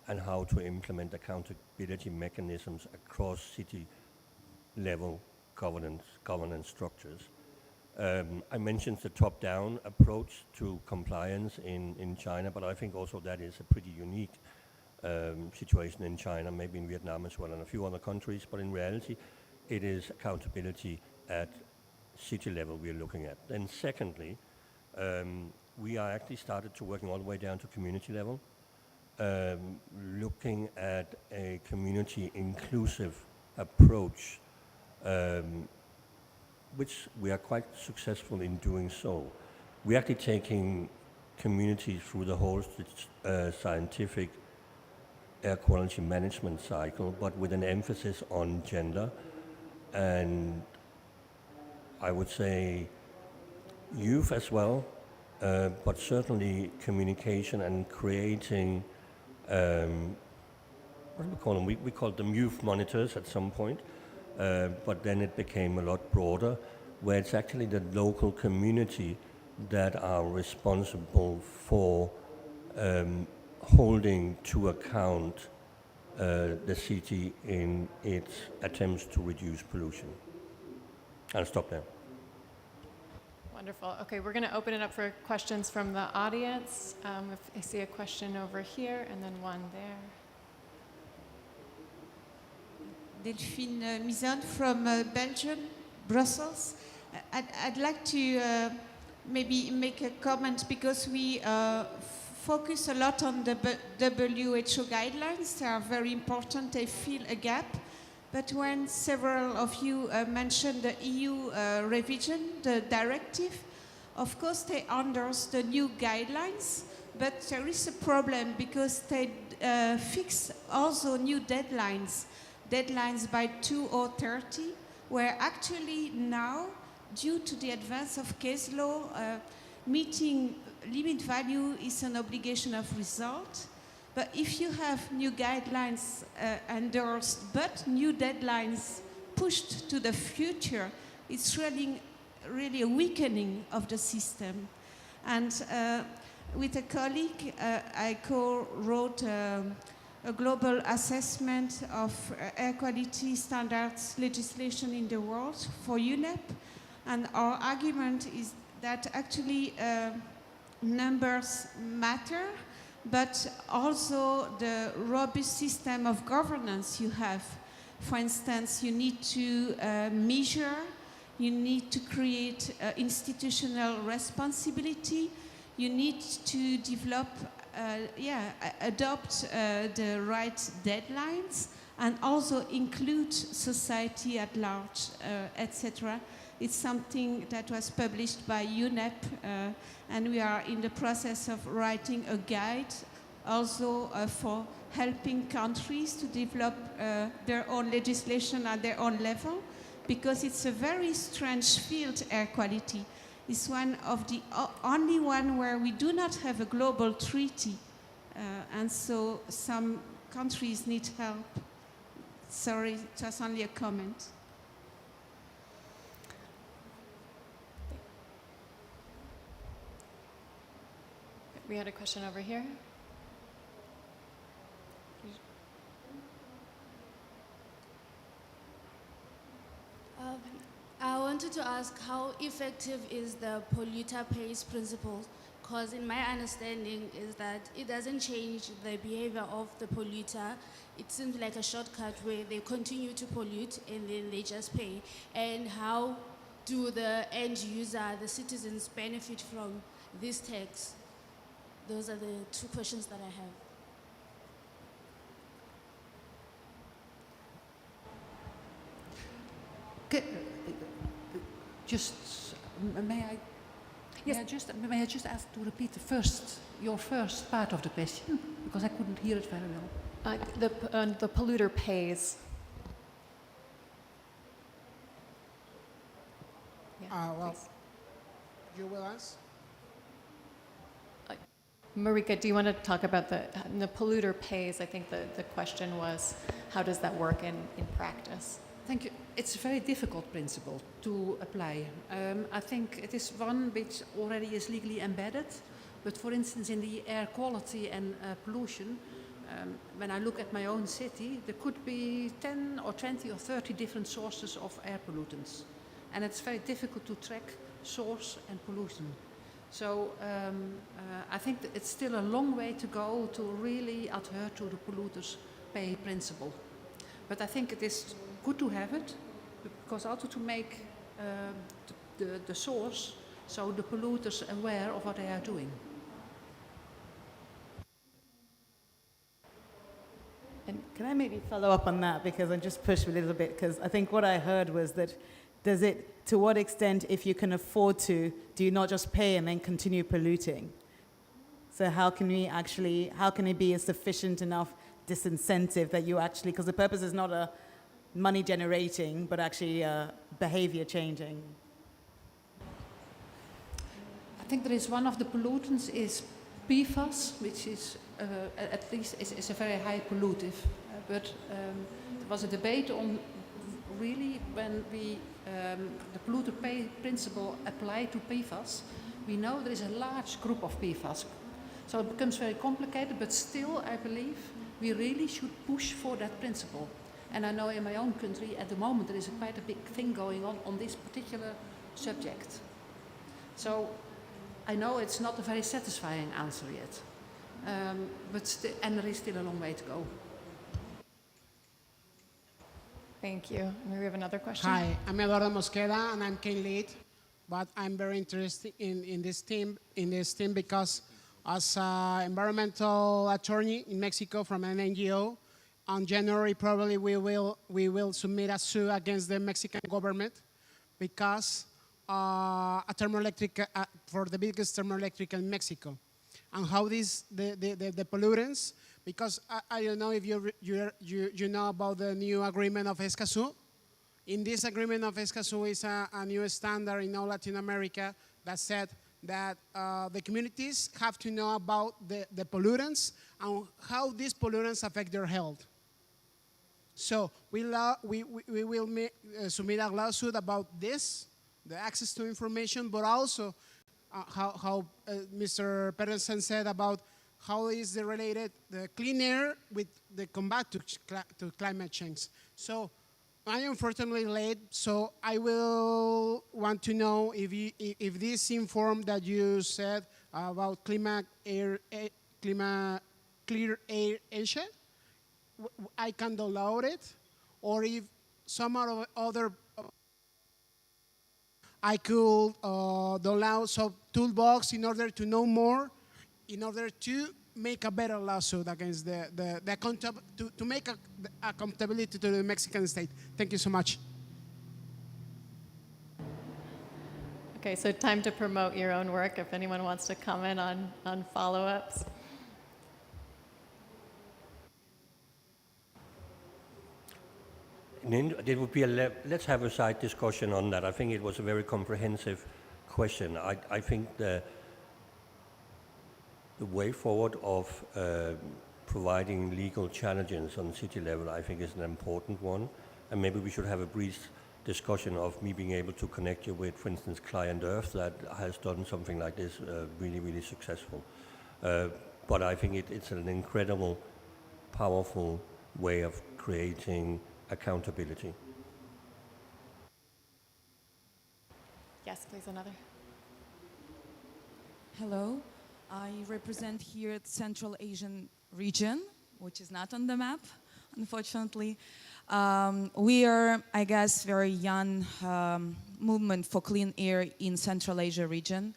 and how to implement accountability mechanisms across city level governance structures. I mentioned the top-down approach to compliance in China, but I think also that is a pretty unique situation in China, maybe in Vietnam as well, and a few other countries, but in reality, it is accountability at city level we are looking at. Then secondly, we are actually started to working all the way down to community level, looking at a community inclusive approach, which we are quite successful in doing so. We're actually taking communities through the whole scientific air quality management cycle, but with an emphasis on gender, and I would say youth as well, but certainly communication and creating, what do we call them? We called them youth monitors at some point, but then it became a lot broader, where it's actually the local community that are responsible for holding to account the city in its attempts to reduce pollution. I'll stop there. Wonderful. Okay, we're going to open it up for questions from the audience. If I see a question over here and then one there. Delphine Mizan from Belgium, Brussels. I'd like to maybe make a comment, because we focus a lot on the WHO guidelines. They are very important. They fill a gap. But when several of you mentioned the EU revision, the directive, of course they endorse the new guidelines, but there is a problem, because they fix also new deadlines by 2030, where actually now, due to the advance of case law, meeting limit value is an obligation of result. But if you have new guidelines endorsed, but new deadlines pushed to the future, it's really a weakening of the system. And with a colleague, I co-wrote a global assessment of air quality standards legislation in the world for UNEP. And our argument is that actually numbers matter, but also the robust system of governance you have. For instance, you need to measure, you need to create institutional responsibility, you need to develop, adopt the right deadlines, and also include society at large, etc. It's something that was published by UNEP, and we are in the process of writing a guide also for helping countries to develop their own legislation at their own level, because it's a very strange field, air quality. It's one of the only one where we do not have a global treaty, and so some countries need help. Sorry, it was only a comment. We had a question over here. I wanted to ask, how effective is the polluter pays principle Because in my understanding is that it doesn't change the behavior of the polluter. It seems like a shortcut where they continue to pollute and then they just pay. And how do the end user, the citizens, benefit from this tax? Those are the two questions that I have. May I just ask to repeat your first part of the question, because I couldn't hear it very well. The polluter pays. Well, you will answer? Marika, do you want to talk about the polluter pays? I think the question was, how does that work in practice? Thank you. It's a very difficult principle to apply. I think it is one which already is legally embedded, but for instance in the air quality and pollution, when I look at my own city, there could be 10 or 20 or 30 different sources of air pollutants. And it's very difficult to track source and pollution. So I think that it's still a long way to go to really adhere to the polluters pay principle. But I think it is good to have it, because also to make the source, so the polluters aware of what they are doing. And can I maybe follow up on that, because I just pushed a little bit, because I think what I heard was that to what extent, if you can afford to, do you not just pay and then continue polluting? So how can it be a sufficient enough disincentive that you actually, because the purpose is not a money generating, but actually behavior changing? I think there is one of the pollutants is PFAS, which is at least is a very high pollutive. But there was a debate on really when the polluter pay principle applied to PFAS. We know there is a large group of PFAS. So it becomes very complicated, but still I believe we really should push for that principle. And I know in my own country at the moment there is quite a big thing going on this particular subject. So I know it's not a very satisfying answer yet, and there is still a long way to go. Thank you. We have another question. Hi, I'm Eduardo Mosqueda, and I'm Cane Lead, but I'm very interested in this team because as an environmental attorney in Mexico from an NGO, on January probably we will submit a suit against the Mexican government because a thermoelectric for the biggest thermoelectric in Mexico, and how the pollutants. Because I don't know if you know about the new agreement of Escazú. In this agreement of Escazú is a new standard in all Latin America that said that the communities have to know about the pollutants and how these pollutants affect their health. So we will submit a lawsuit about this, the access to information, but also how Mr. Peterson said about how is it related the clean air with the combat to climate change. So I am unfortunately late, so I will want to know if this inform that you said about clear air Asia, I can download it, or if some other I could download some toolbox in order to know more, in order to make a better lawsuit against to make accountability to the Mexican state. Thank you so much. Okay, so time to promote your own work if anyone wants to comment on follow-ups. It would be let's have a side discussion on that. I think it was a very comprehensive question. I think the way forward of providing legal challenges on city level, I think, is an important one. And maybe we should have a brief discussion of me being able to connect you with, for instance, Client Earth that has done something like this really, really successful. But I think it's an incredible, powerful way of creating accountability. Yes, please, another. Hello. I represent here the Central Asian region, which is not on the map, unfortunately. We are, I guess, very young movement for clean air in Central Asia region.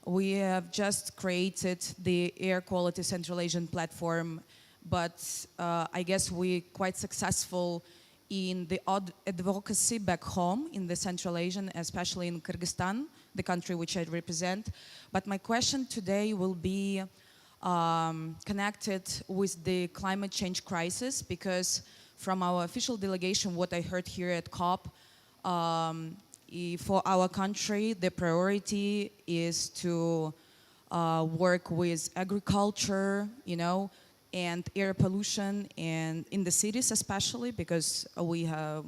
We have just created the Air Quality Central Asian platform, but I guess we're quite successful in the advocacy back home in the Central Asian, especially in Kyrgyzstan, the country which I represent. But my question today will be connected with the climate change crisis, because from our official delegation, what I heard here at COP, for our country, the priority is to work with agriculture, and air pollution, and in the cities especially, because we have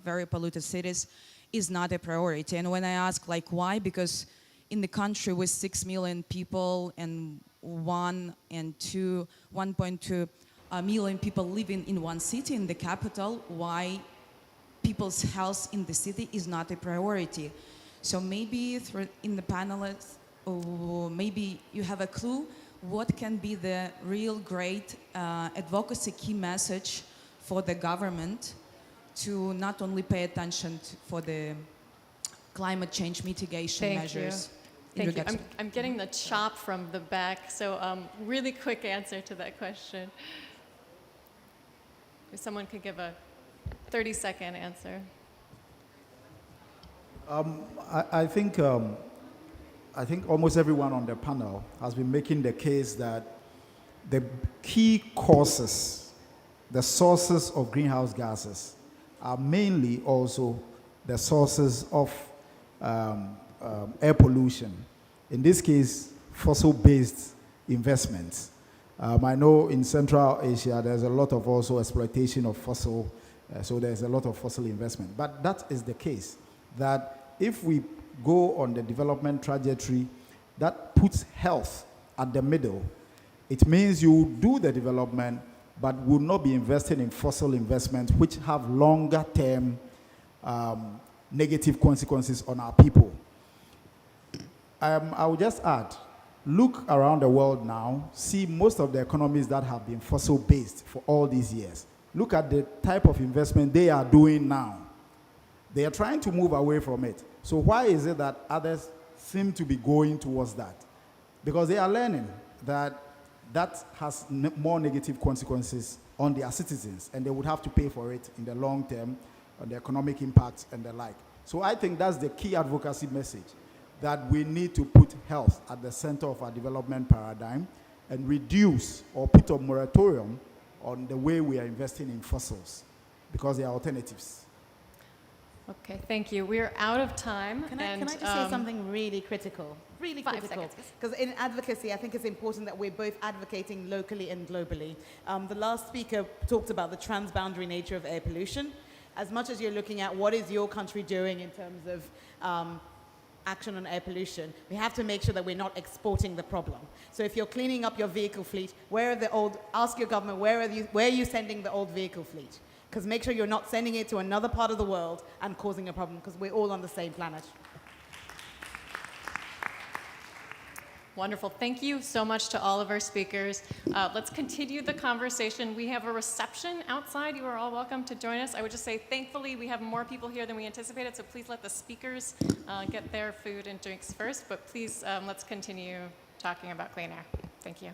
very polluted cities, is not a priority. And when I ask like why, because in the country with 6 million people and 1.2 million people living in one city, in the capital, why people's health in the city is not a priority. So maybe in the panelists, or maybe you have a clue what can be the real great advocacy key message for the government to not only pay attention for the climate change mitigation measures. Thank you. I'm getting the chop from the back, so really quick answer to that question. If someone could give a 30-second answer. I think almost everyone on the panel has been making the case that the key causes, the sources of greenhouse gases, are mainly also the sources of air pollution. In this case, fossil-based investments. I know in Central Asia there's a lot of also exploitation of fossil, so there's a lot of fossil investment. But that is the case, that if we go on the development trajectory that puts health at the middle, it means you do the development but will not be investing in fossil investments which have longer term negative consequences on our people. I will just add, look around the world now, see most of the economies that have been fossil based for all these years. Look at the type of investment they are doing now. They are trying to move away from it. So why is it that others seem to be going towards that? Because they are learning that that has more negative consequences on their citizens, and they would have to pay for it in the long term, on the economic impacts and the like. So I think that's the key advocacy message, that we need to put health at the center of our development paradigm and reduce or put a moratorium on the way we are investing in fossils, because they are alternatives. Okay, thank you. We're out of time. Can I just say something really critical? Really critical. Because in advocacy, I think it's important that we're both advocating locally and globally. The last speaker talked about the transboundary nature of air pollution. As much as you're looking at what is your country doing in terms of action on air pollution, we have to make sure that we're not exporting the problem. So if you're cleaning up your vehicle fleet, ask your government, where are you sending the old vehicle fleet? Because make sure you're not sending it to another part of the world and causing a problem, because we're all on the same planet. Wonderful. Thank you so much to all of our speakers. Let's continue the conversation. We have a reception outside. You are all welcome to join us. I would just say, thankfully, we have more people here than we anticipated, so please let the speakers get their food and drinks first. But please, let's continue talking about clean air. Thank you.